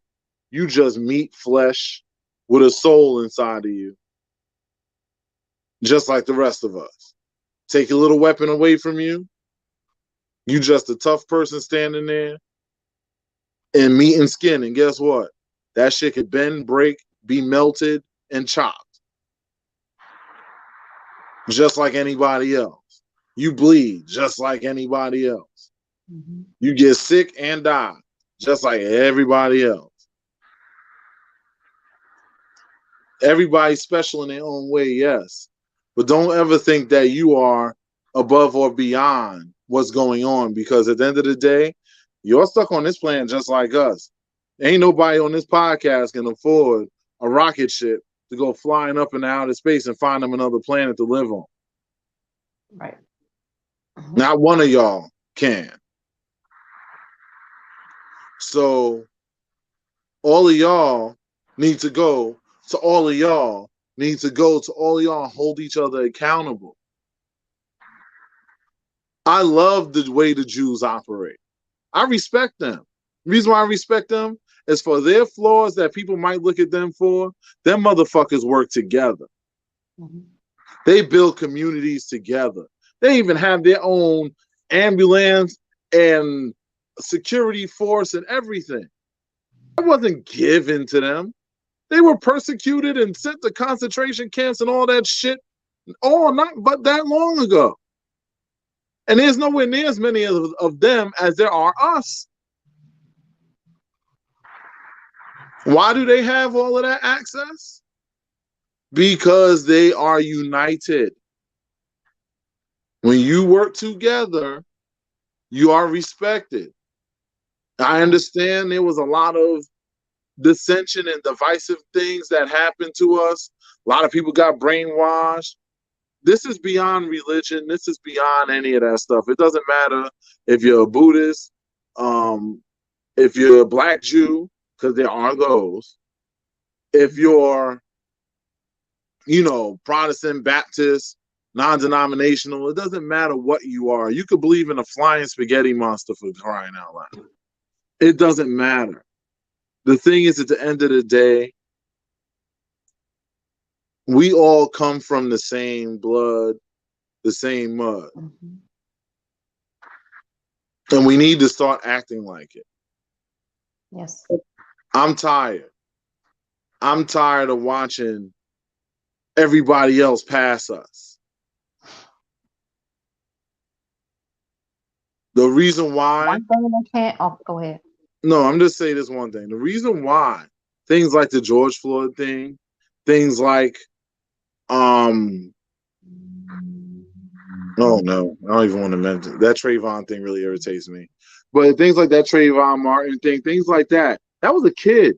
You just meat, flesh, with a soul inside of you. Just like the rest of us. Take a little weapon away from you. You just a tough person standing there in meat and skin. And guess what? That shit could bend, break, be melted, and chopped. Just like anybody else. You bleed just like anybody else. Mm-hmm. You get sick and die just like everybody else. Everybody's special in their own way, yes. But don't ever think that you are above or beyond what's going on, because at the end of the day, you're stuck on this planet just like us. Ain't nobody on this podcast can afford a rocket ship to go flying up into outer space and find them another planet to live on. Right. Not one of y'all can. So all of y'all need to go to all of y'all need to go to all of y'all and hold each other accountable. I love the way the Jews operate. I respect them. The reason why I respect them is for their flaws that people might look at them for. Them motherfuckers work together. Mm-hmm. They build communities together. They even have their own ambulance and security force and everything. That wasn't given to them. They were persecuted and sent to concentration camps and all that shit, all not but that long ago. And there's nowhere near as many of them as there are us. Why do they have all of that access? Because they are united. When you work together, you are respected. I understand there was a lot of dissension and divisive things that happened to us. A lot of people got brainwashed. This is beyond religion. This is beyond any of that stuff. It doesn't matter if you're a Buddhist, if you're a Black Jew, because there are those. If you're, Protestant, Baptist, non-denominational, it doesn't matter what you are. You could believe in a flying spaghetti monster, for crying out loud. It doesn't matter. The thing is, at the end of the day, we all come from the same blood, the same mud. Mm-hmm. And we need to start acting like it. Yes. I'm tired. I'm tired of watching everybody else pass us. The reason why... One thing they can't... Oh, go ahead. No, I'm just saying this one thing. The reason why things like the George Floyd thing, things like, oh no, I don't even want to mention that Trayvon thing really irritates me. But things like that Trayvon Martin thing, things like that, that was a kid.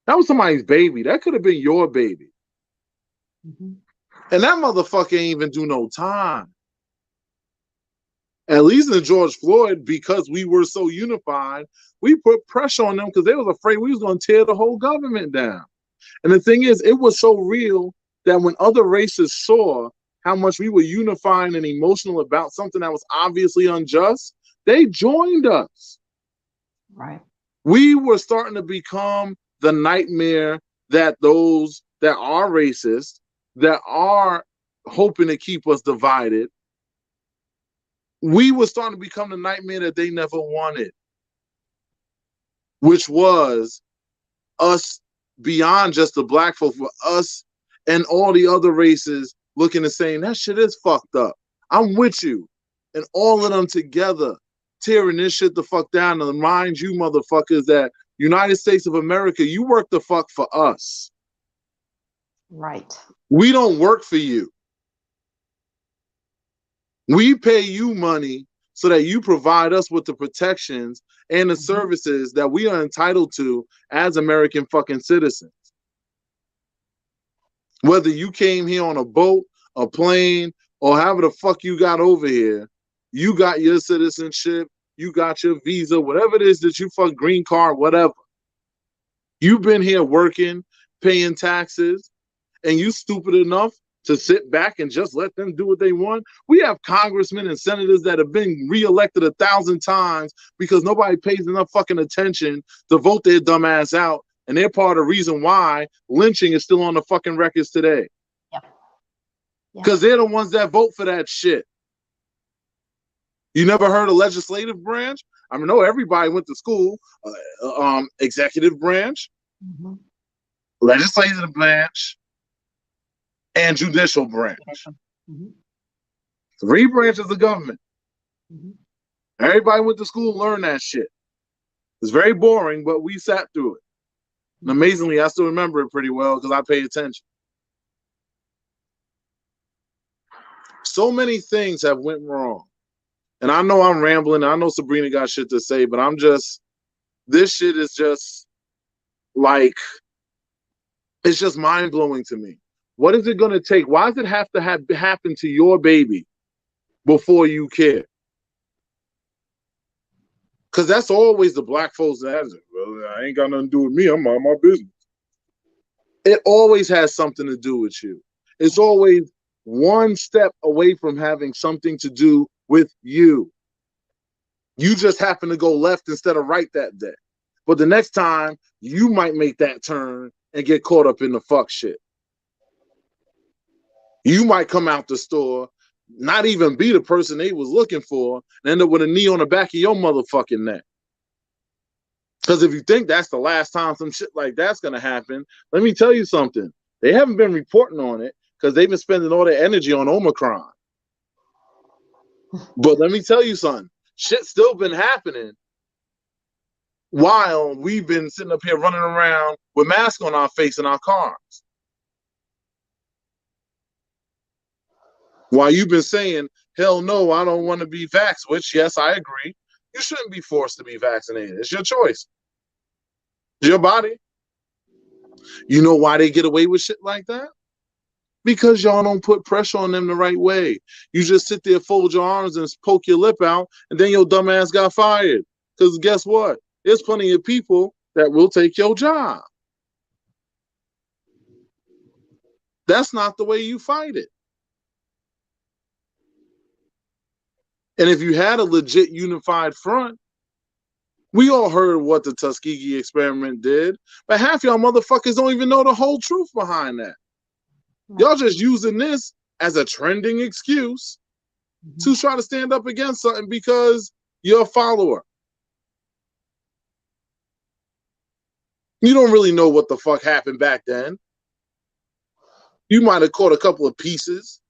That was somebody's baby. That could have been your baby. Mm-hmm. And that motherfucker ain't even do no time. At least in George Floyd, because we were so unified, we put pressure on them because they was afraid we was going to tear the whole government down. And the thing is, it was so real that when other races saw how much we were unifying and emotional about something that was obviously unjust, they joined us. Right. We were starting to become the nightmare that those that are racist, that are hoping to keep us divided, we were starting to become the nightmare that they never wanted, which was us beyond just the black folk, for us and all the other races looking and saying, that shit is fucked up. I'm with you. And all of them together tearing this shit the fuck down and remind you motherfuckers that United States of America, you work the fuck for us. Right. We don't work for you. We pay you money so that you provide us with the protections and the services that we are entitled to as American fucking citizens. Whether you came here on a boat, a plane, or however the fuck you got over here, you got your citizenship, you got your visa, whatever it is that you fuck, green card, whatever. You've been here working, paying taxes, and you stupid enough to sit back and just let them do what they want. We have congressmen and senators that have been reelected 1,000 times because nobody pays enough fucking attention to vote their dumb ass out. And they're part of the reason why lynching is still on the fucking records today. Yep. Because they're the ones that vote for that shit. You never heard of legislative branch? I mean, no, everybody went to school. Executive branch, legislative branch, and judicial branch. Mm-hmm. 3 branches of government. Mm-hmm. Everybody went to school and learned that shit. It's very boring, but we sat through it. And amazingly, I still remember it pretty well because I pay attention. So many things have went wrong. And I know I'm rambling. I know Sabrina got shit to say, but this shit is just like, it's just mind blowing to me. What is it going to take? Why does it have to happen to your baby before you care? Because that's always the black folks that has it. Well, I ain't got nothing to do with me. I'm on my business. It always has something to do with you. It's always one step away from having something to do with you. You just happen to go left instead of right that day. But the next time, you might make that turn and get caught up in the fuck shit. You might come out the store, not even be the person they was looking for, and end up with a knee on the back of your motherfucking neck. Because if you think that's the last time some shit like that's going to happen, let me tell you something. They haven't been reporting on it because they've been spending all their energy on Omicron. But let me tell you something. Shit's still been happening while we've been sitting up here running around with masks on our face in our cars. While you've been saying, hell no, I don't want to be vaxxed, which, yes, I agree. You shouldn't be forced to be vaccinated. It's your choice. It's your body. You know why they get away with shit like that? Because y'all don't put pressure on them the right way. You just sit there, fold your arms, and poke your lip out, and then your dumb ass got fired. Because guess what? There's plenty of people that will take your job. That's not the way you fight it. And if you had a legit unified front, we all heard what the Tuskegee experiment did, but half y'all motherfuckers don't even know the whole truth behind that. Y'all just using this as a trending excuse to try to stand up against something because you're a follower. You don't really know what the fuck happened back then. You might have caught a couple of pieces.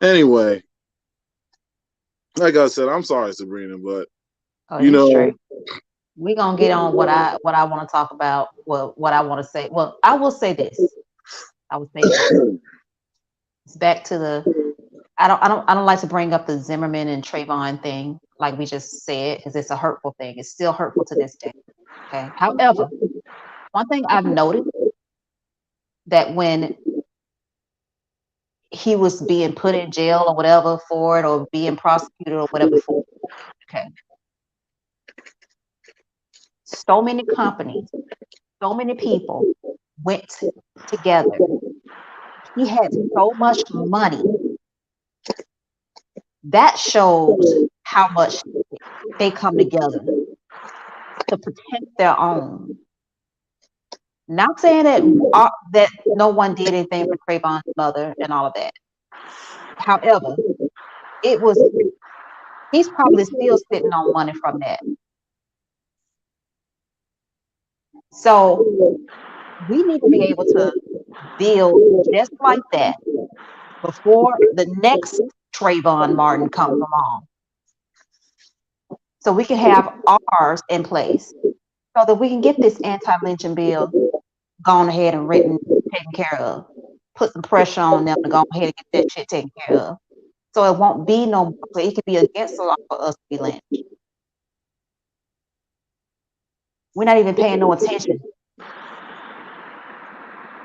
Anyway, like I said, I'm sorry, Sabrina, but you know, straight. We're gonna get on what I want to talk about. Well, what I want to say. Well, I will say this. I would say this. It's back to the. I don't like to bring up the Zimmerman and Trayvon thing, like we just said, because it's a hurtful thing. It's still hurtful to this day. Okay. However, one thing I've noticed that when he was being put in jail or whatever for it, or being prosecuted or whatever for it, okay. So many companies, so many people went together. He had so much money. That shows how much they come together to protect their own. Not saying that no one did anything for Trayvon's mother and all of that. However, he's probably still sitting on money from that. So we need to be able to build just like that before the next Trayvon Martin comes along. So we can have ours in place so that we can get this anti-lynching bill gone ahead and written, taken care of. Put some pressure on them to go ahead and get that shit taken care of. So it won't be no, it could be against the law for us to be lynched. We're not even paying no attention.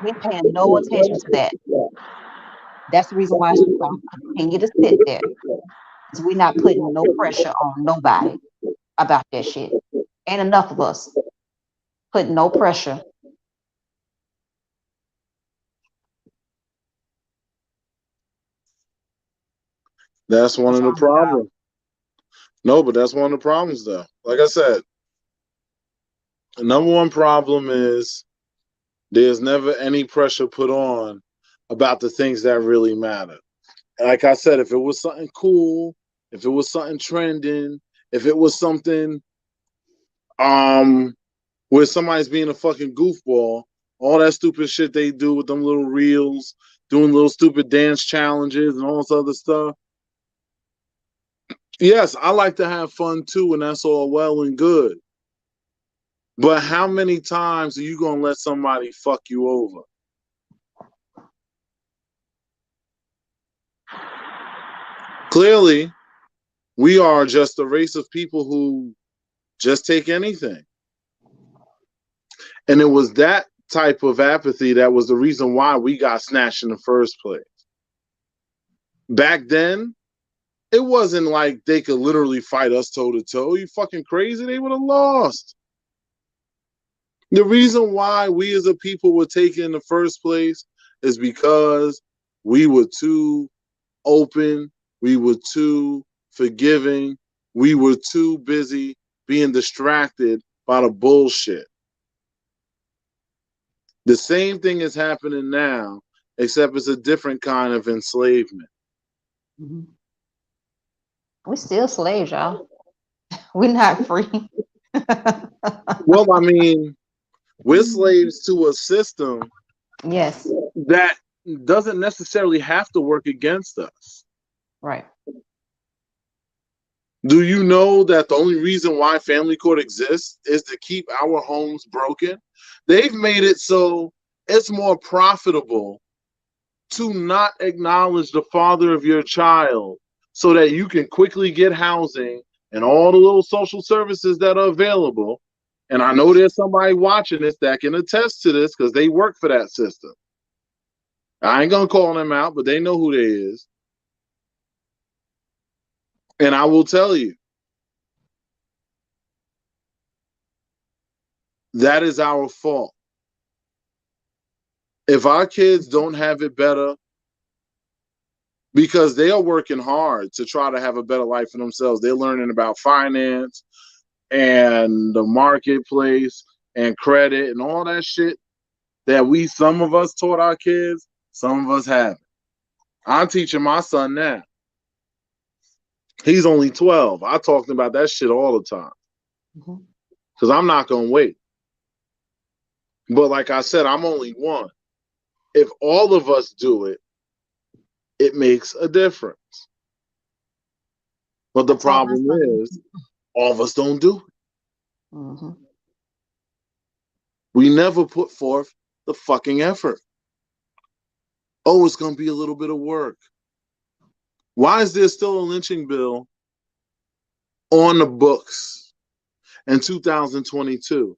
We're paying no attention to that. That's the reason why she's going to continue to sit there. Because we're not putting no pressure on nobody about that shit. Ain't enough of us putting no pressure. That's one of the problems. No, but that's one of the problems, though. Like I said, the number one problem is there's never any pressure put on about the things that really matter. Like I said, if it was something cool, if it was something trending, if it was something where somebody's being a fucking goofball, all that stupid shit they do with them little reels, doing little stupid dance challenges and all this other stuff, Yes, I like to have fun too, and that's all well and good. But how many times are you gonna let somebody fuck you over? Clearly, we are just a race of people who just take anything. And it was that type of apathy that was the reason why we got snatched in the first place. Back then, it wasn't like they could literally fight us toe to toe. You fucking crazy? They would have lost. The reason why we as a people were taken in the first place is because we were too open, we were too forgiving, we were too busy being distracted by the bullshit. The same thing is happening now, except it's a different kind of enslavement. Mm-hmm. We still slaves, y'all. We're not free. Well, I mean, we're slaves to a system Yes, that doesn't necessarily have to work against us. right. Do you know that the only reason why family court exists is to keep our homes broken? They've made it so it's more profitable to not acknowledge the father of your child so that you can quickly get housing and all the little social services that are available. And I know there's somebody watching this that can attest to this because they work for that system. I ain't gonna call them out, but they know who they is. And I will tell you, that is our fault. If our kids don't have it better, because they are working hard to try to have a better life for themselves, they're learning about finance and the marketplace and credit and all that shit that some of us taught our kids, some of us haven't. I'm teaching my son now. He's only 12. I talk about that shit all the time because I'm not going to wait. But like I said, I'm only one. If all of us do it, it makes a difference. But the problem is, all of us don't do it. Mm-hmm. We never put forth the fucking effort. Oh, it's going to be a little bit of work. Why is there still a lynching bill on the books in 2022?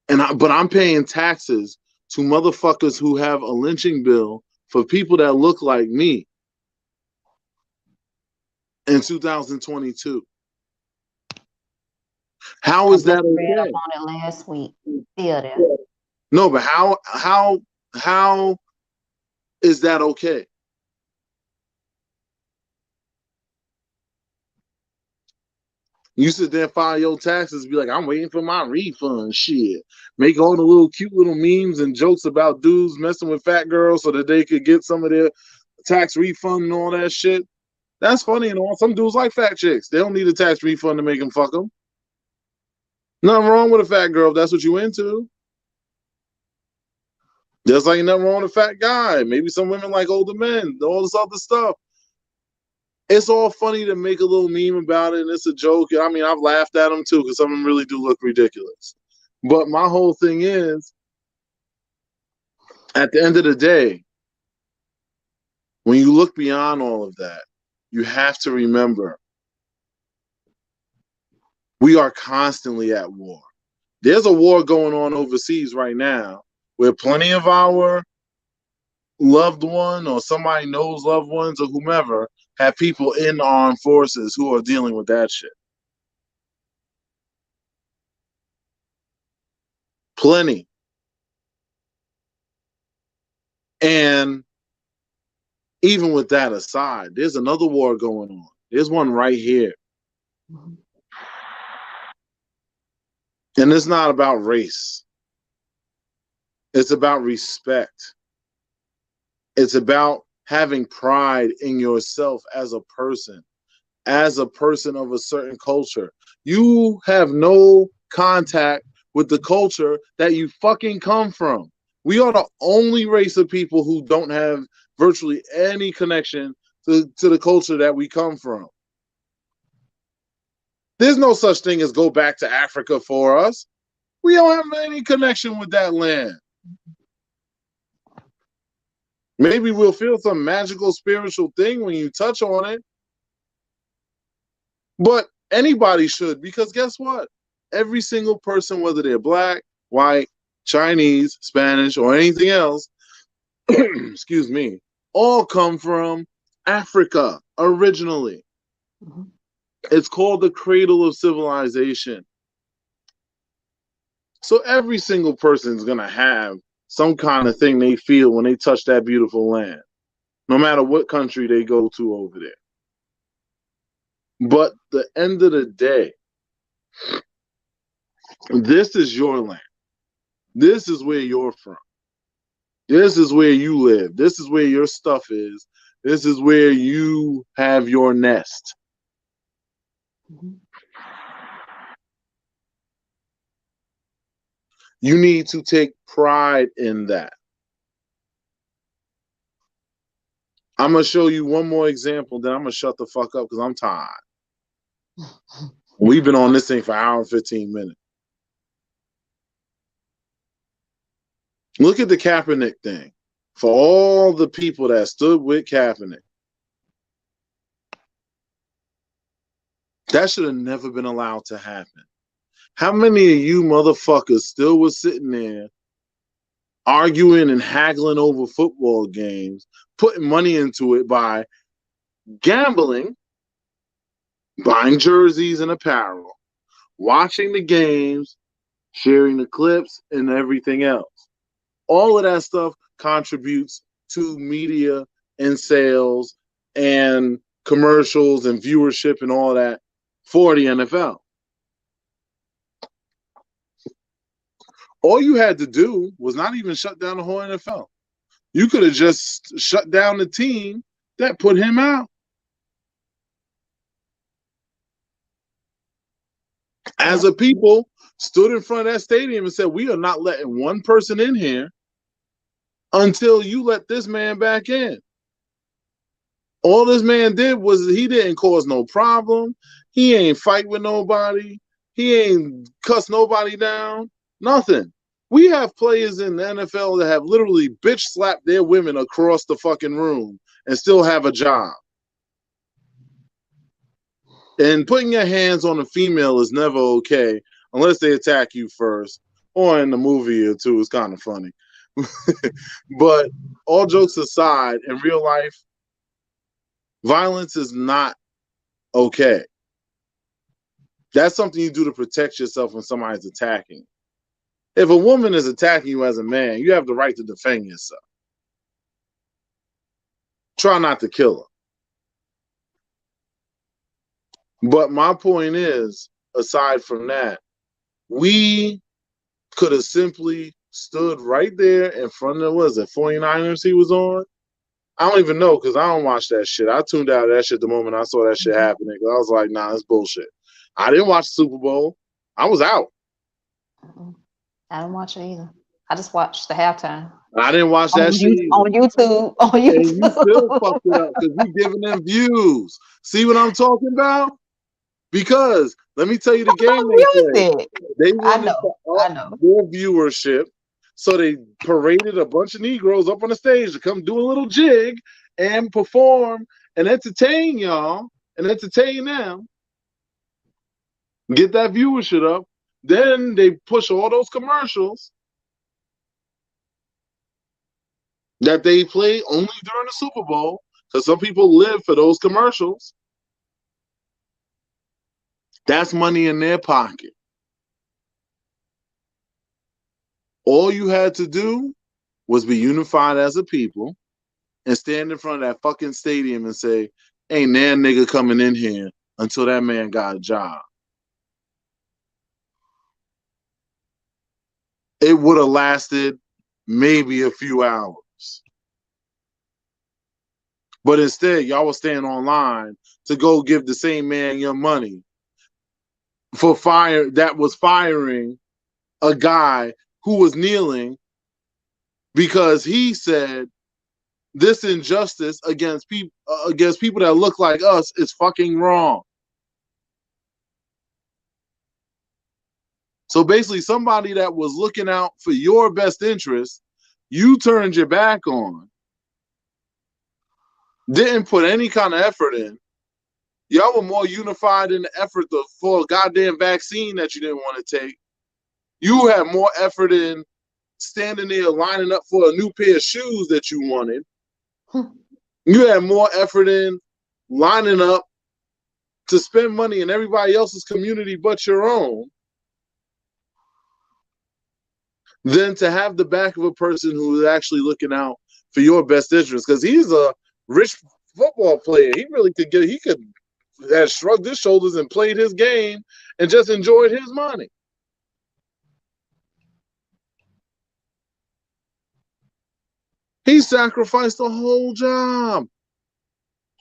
But I'm paying taxes to motherfuckers who have a lynching bill for people that look like me in 2022. How is that read up okay? on it last week. Still there. No, but how is that okay? You sit there, file your taxes, be like, I'm waiting for my refund. Shit. Make all the little cute little memes and jokes about dudes messing with fat girls so that they could get some of their tax refund and all that shit. That's funny and all. Some dudes like fat chicks. They don't need a tax refund to make them fuck them. Nothing wrong with a fat girl if that's what you into. Just like nothing wrong with a fat guy. Maybe some women like older men, all this other stuff. It's all funny to make a little meme about it, and it's a joke. I mean, I've laughed at them too because some of them really do look ridiculous. But my whole thing is, at the end of the day, when you look beyond all of that, you have to remember we are constantly at war. There's a war going on overseas right now where plenty of our loved one or somebody knows loved ones or whomever have people in the armed forces who are dealing with that shit. Plenty. And even with that aside, there's another war going on. There's one right here. And it's not about race. It's about respect. It's about having pride in yourself as a person of a certain culture. You have no contact with the culture that you fucking come from. We are the only race of people who don't have virtually any connection to the culture that we come from. There's no such thing as go back to Africa for us. We don't have any connection with that land. Maybe we'll feel some magical spiritual thing when you touch on it. But anybody should, because guess what? Every single person, whether they're black, white, Chinese, Spanish, or anything else, excuse me, all come from Africa originally. Mm-hmm. It's called the cradle of civilization. So every single person is going to have some kind of thing they feel when they touch that beautiful land, no matter what country they go to over there. But the end of the day, this is your land. This is where you're from. This is where you live. This is where your stuff is. This is where you have your nest. Mm-hmm. You need to take pride in that. I'm going to show you one more example, then I'm going to shut the fuck up because I'm tired. We've been on this thing for an hour and 15 minutes. Look at the Kaepernick thing. For all the people that stood with Kaepernick, that should have never been allowed to happen. How many of you motherfuckers still was sitting there arguing and haggling over football games, putting money into it by gambling, buying jerseys and apparel, watching the games, sharing the clips, and everything else? All of that stuff contributes to media and sales and commercials and viewership and all that for the NFL. All you had to do was not even shut down the whole NFL. You could have just shut down the team that put him out. As a people, stood in front of that stadium and said, we are not letting one person in here until you let this man back in. All this man did was he didn't cause no problem. He ain't fight with nobody. He ain't cuss nobody down. Nothing. We have players in the NFL that have literally bitch slapped their women across the fucking room and still have a job. And putting your hands on a female is never okay unless they attack you first, or in the movie or two. It's kind of funny. But all jokes aside, in real life, violence is not okay. That's something you do to protect yourself when somebody's attacking. If a woman is attacking you as a man, you have the right to defend yourself. Try not to kill her. But my point is, aside from that, we could have simply stood right there in front of, what is it, 49ers he was on? I don't even know because I don't watch that shit. I tuned out of that shit the moment I saw that shit happening. I was like, nah, it's bullshit. I didn't watch the Super Bowl. I was out. I didn't watch it either. I just watched the halftime. I didn't watch that shit on YouTube. On YouTube. And you still fucked it up because you giving them views. See what I'm talking about? Because let me tell you the game they played. They wanted to up their viewership, so they paraded a bunch of Negroes up on the stage to come do a little jig and perform and entertain y'all and entertain them. Get that viewership up. Then they push all those commercials that they play only during the Super Bowl, because some people live for those commercials. That's money in their pocket. All you had to do was be unified as a people and stand in front of that fucking stadium and say, ain't that nigga coming in here until that man got a job. It would have lasted maybe a few hours. But instead, y'all was staying online to go give the same man your money for fire that was firing a guy who was kneeling because he said this injustice against people that look like us is fucking wrong. So basically, somebody that was looking out for your best interest, you turned your back on, didn't put any kind of effort in. Y'all were more unified in the effort for a goddamn vaccine that you didn't want to take. You had more effort in standing there lining up for a new pair of shoes that you wanted. You had more effort in lining up to spend money in everybody else's community but your own than to have the back of a person who is actually looking out for your best interest. Because he's a rich football player. He really could have shrugged his shoulders and played his game and just enjoyed his money. He sacrificed a whole job,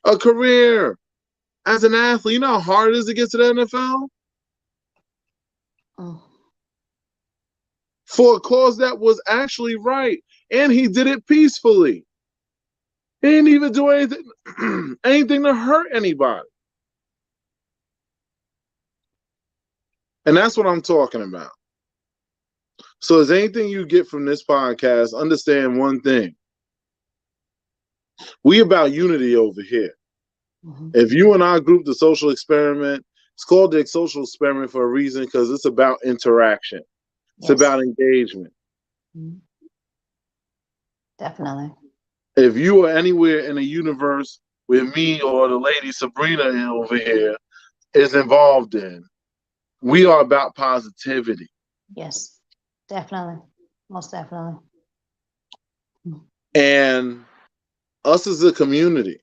a career as an athlete. You know how hard it is to get to the NFL? For a cause that was actually right. And he did it peacefully. He didn't even do anything to hurt anybody. And that's what I'm talking about. So as anything you get from this podcast, understand one thing. We about unity over here. Mm-hmm. If you and I group the social experiment, it's called the social experiment for a reason, because it's about interaction. It's about engagement. Mm-hmm. Definitely. If you are anywhere in a universe where me or the lady Sabrina over here is involved in, we are about positivity. Yes, definitely. Most definitely. And us as a community,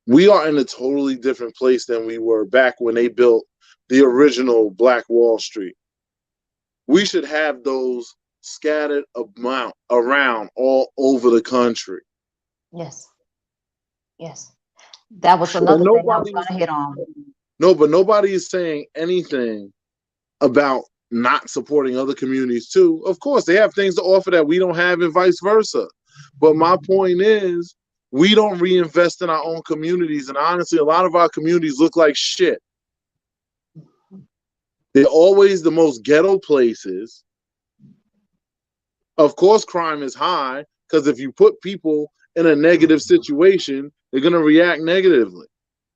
we are in a totally different place than we were back when they built the original Black Wall Street. We should have those scattered around all over the country. Yes. Yes. That was another thing I was going to hit on. No, but nobody is saying anything about not supporting other communities too. Of course, they have things to offer that we don't have and vice versa. But my point is, we don't reinvest in our own communities. And honestly, a lot of our communities look like shit. They're always the most ghetto places. Of course, crime is high, because if you put people in a negative situation, they're going to react negatively.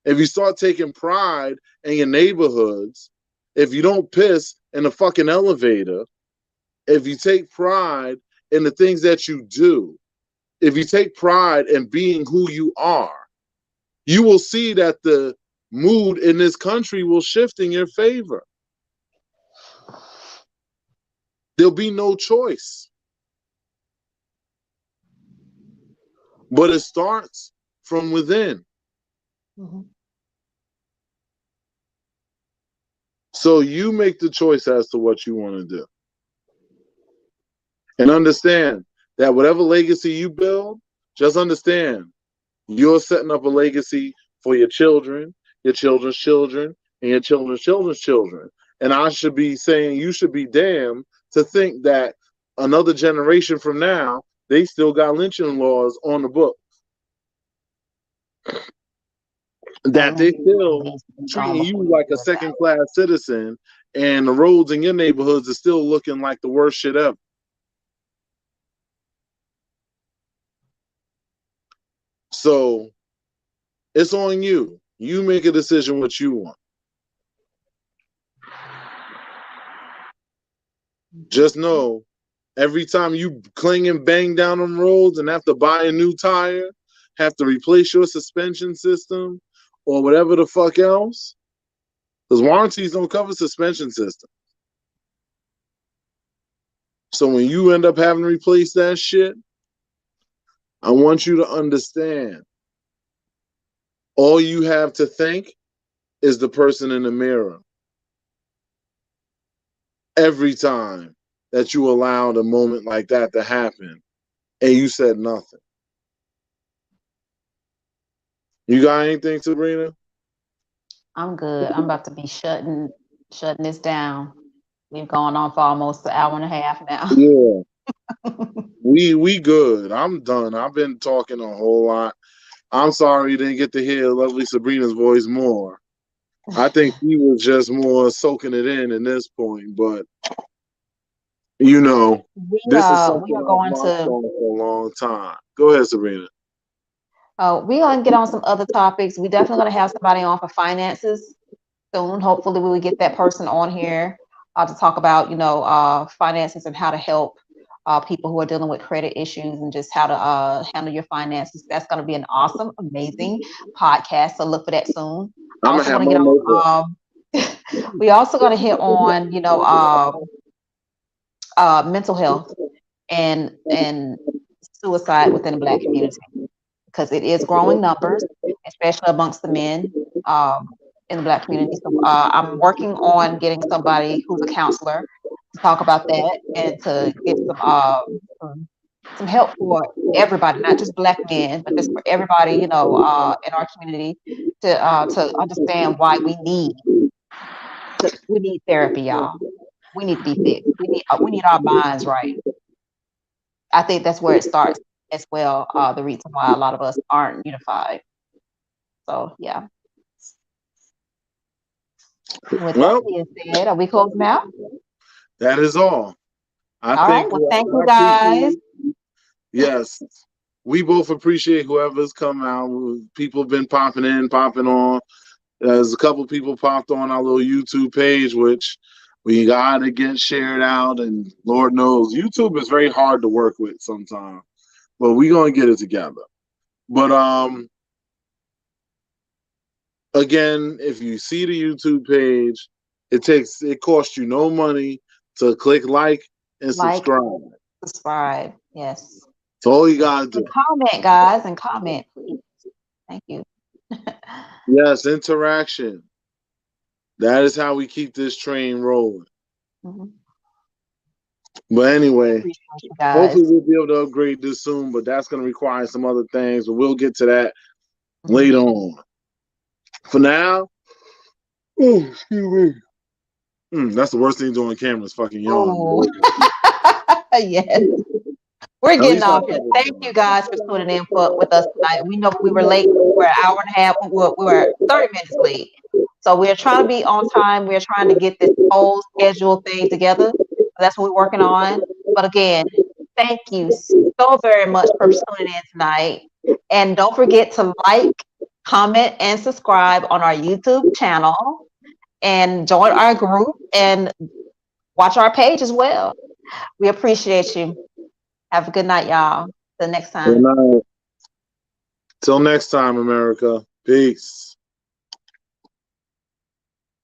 If you start taking pride in your neighborhoods, if you don't piss in the fucking elevator, if you take pride in the things that you do, if you take pride in being who you are, you will see that the mood in this country will shift in your favor. There'll be no choice. But it starts from within. Mm-hmm. So you make the choice as to what you want to do. And understand that whatever legacy you build, just understand you're setting up a legacy for your children, your children's children, and your children's children's children. And I should be saying you should be damned to think that another generation from now, they still got lynching laws on the books. That they still treating you like a second-class citizen, and the roads in your neighborhoods are still looking like the worst shit ever. So it's on you. You make a decision what you want. Just know, every time you cling and bang down them roads and have to buy a new tire, have to replace your suspension system or whatever the fuck else, because warranties don't cover suspension systems. So when you end up having to replace that shit, I want you to understand, all you have to think is the person in the mirror. Every time that you allowed a moment like that to happen and you said nothing. You got anything, Sabrina? I'm good. I'm about to be shutting this down. We've gone on for almost an hour and a half now. Yeah. we good. I'm done. I've been talking a whole lot. I'm sorry you didn't get to hear lovely Sabrina's voice more. I think he was just more soaking it in this point, but you know, this is We something are I've going marked to on for a long time. Go ahead, Sabrina. we're gonna get on some other topics. We definitely gonna have somebody on for finances soon. Hopefully, we will get that person on here to talk about finances and how to help people who are dealing with credit issues and just how to handle your finances. That's going to be an awesome, amazing podcast. So look for that soon. I'm gonna Also, have going to my get notebook. on. We also going to hit on mental health and suicide within the Black community because it is growing numbers, especially amongst the men in the Black community. So I'm working on getting somebody who's a counselor to talk about that and to get some help for everybody, not just Black men, but just for everybody, in our community to understand why we need therapy, y'all. We need to be fixed. We need our minds right. I think that's where it starts as well. The reason why a lot of us aren't unified. So yeah. With that Well, being said, are we closing out? that is all. I All right. think Well, thank you I guys. appreciate. Yes, we both appreciate whoever's come out. People have been popping in, popping on. There's a couple people popped on our little YouTube page, which we got to get shared out. And Lord knows, YouTube is very hard to work with sometimes, but we gonna get it together. But again, if you see the YouTube page, it costs you no money to click like and Like, subscribe. subscribe. Yes. That's all you gotta And do. comment, guys, and comment, please. Thank you. Yes, interaction. That is how we keep this train rolling. Mhm. But anyway, Appreciate you guys. hopefully we'll be able to upgrade this soon, but that's going to require some other things. But we'll get to that Mhm. later on. For now, oh, excuse me. That's the worst thing doing camera is fucking yawn. Oh, yes. We're At getting least I off here. covered Thank that. you guys for tuning in with us tonight. We know we were late. We were an hour and a half. We were 30 minutes late. So we're trying to be on time. We're trying to get this whole schedule thing together. That's what we're working on. But again, thank you so very much for tuning in tonight. And don't forget to like, comment, and subscribe on our YouTube channel and join our group and watch our page as well. We appreciate you. Have a good night, y'all. Till next Good time. night. Till next time, America. Peace.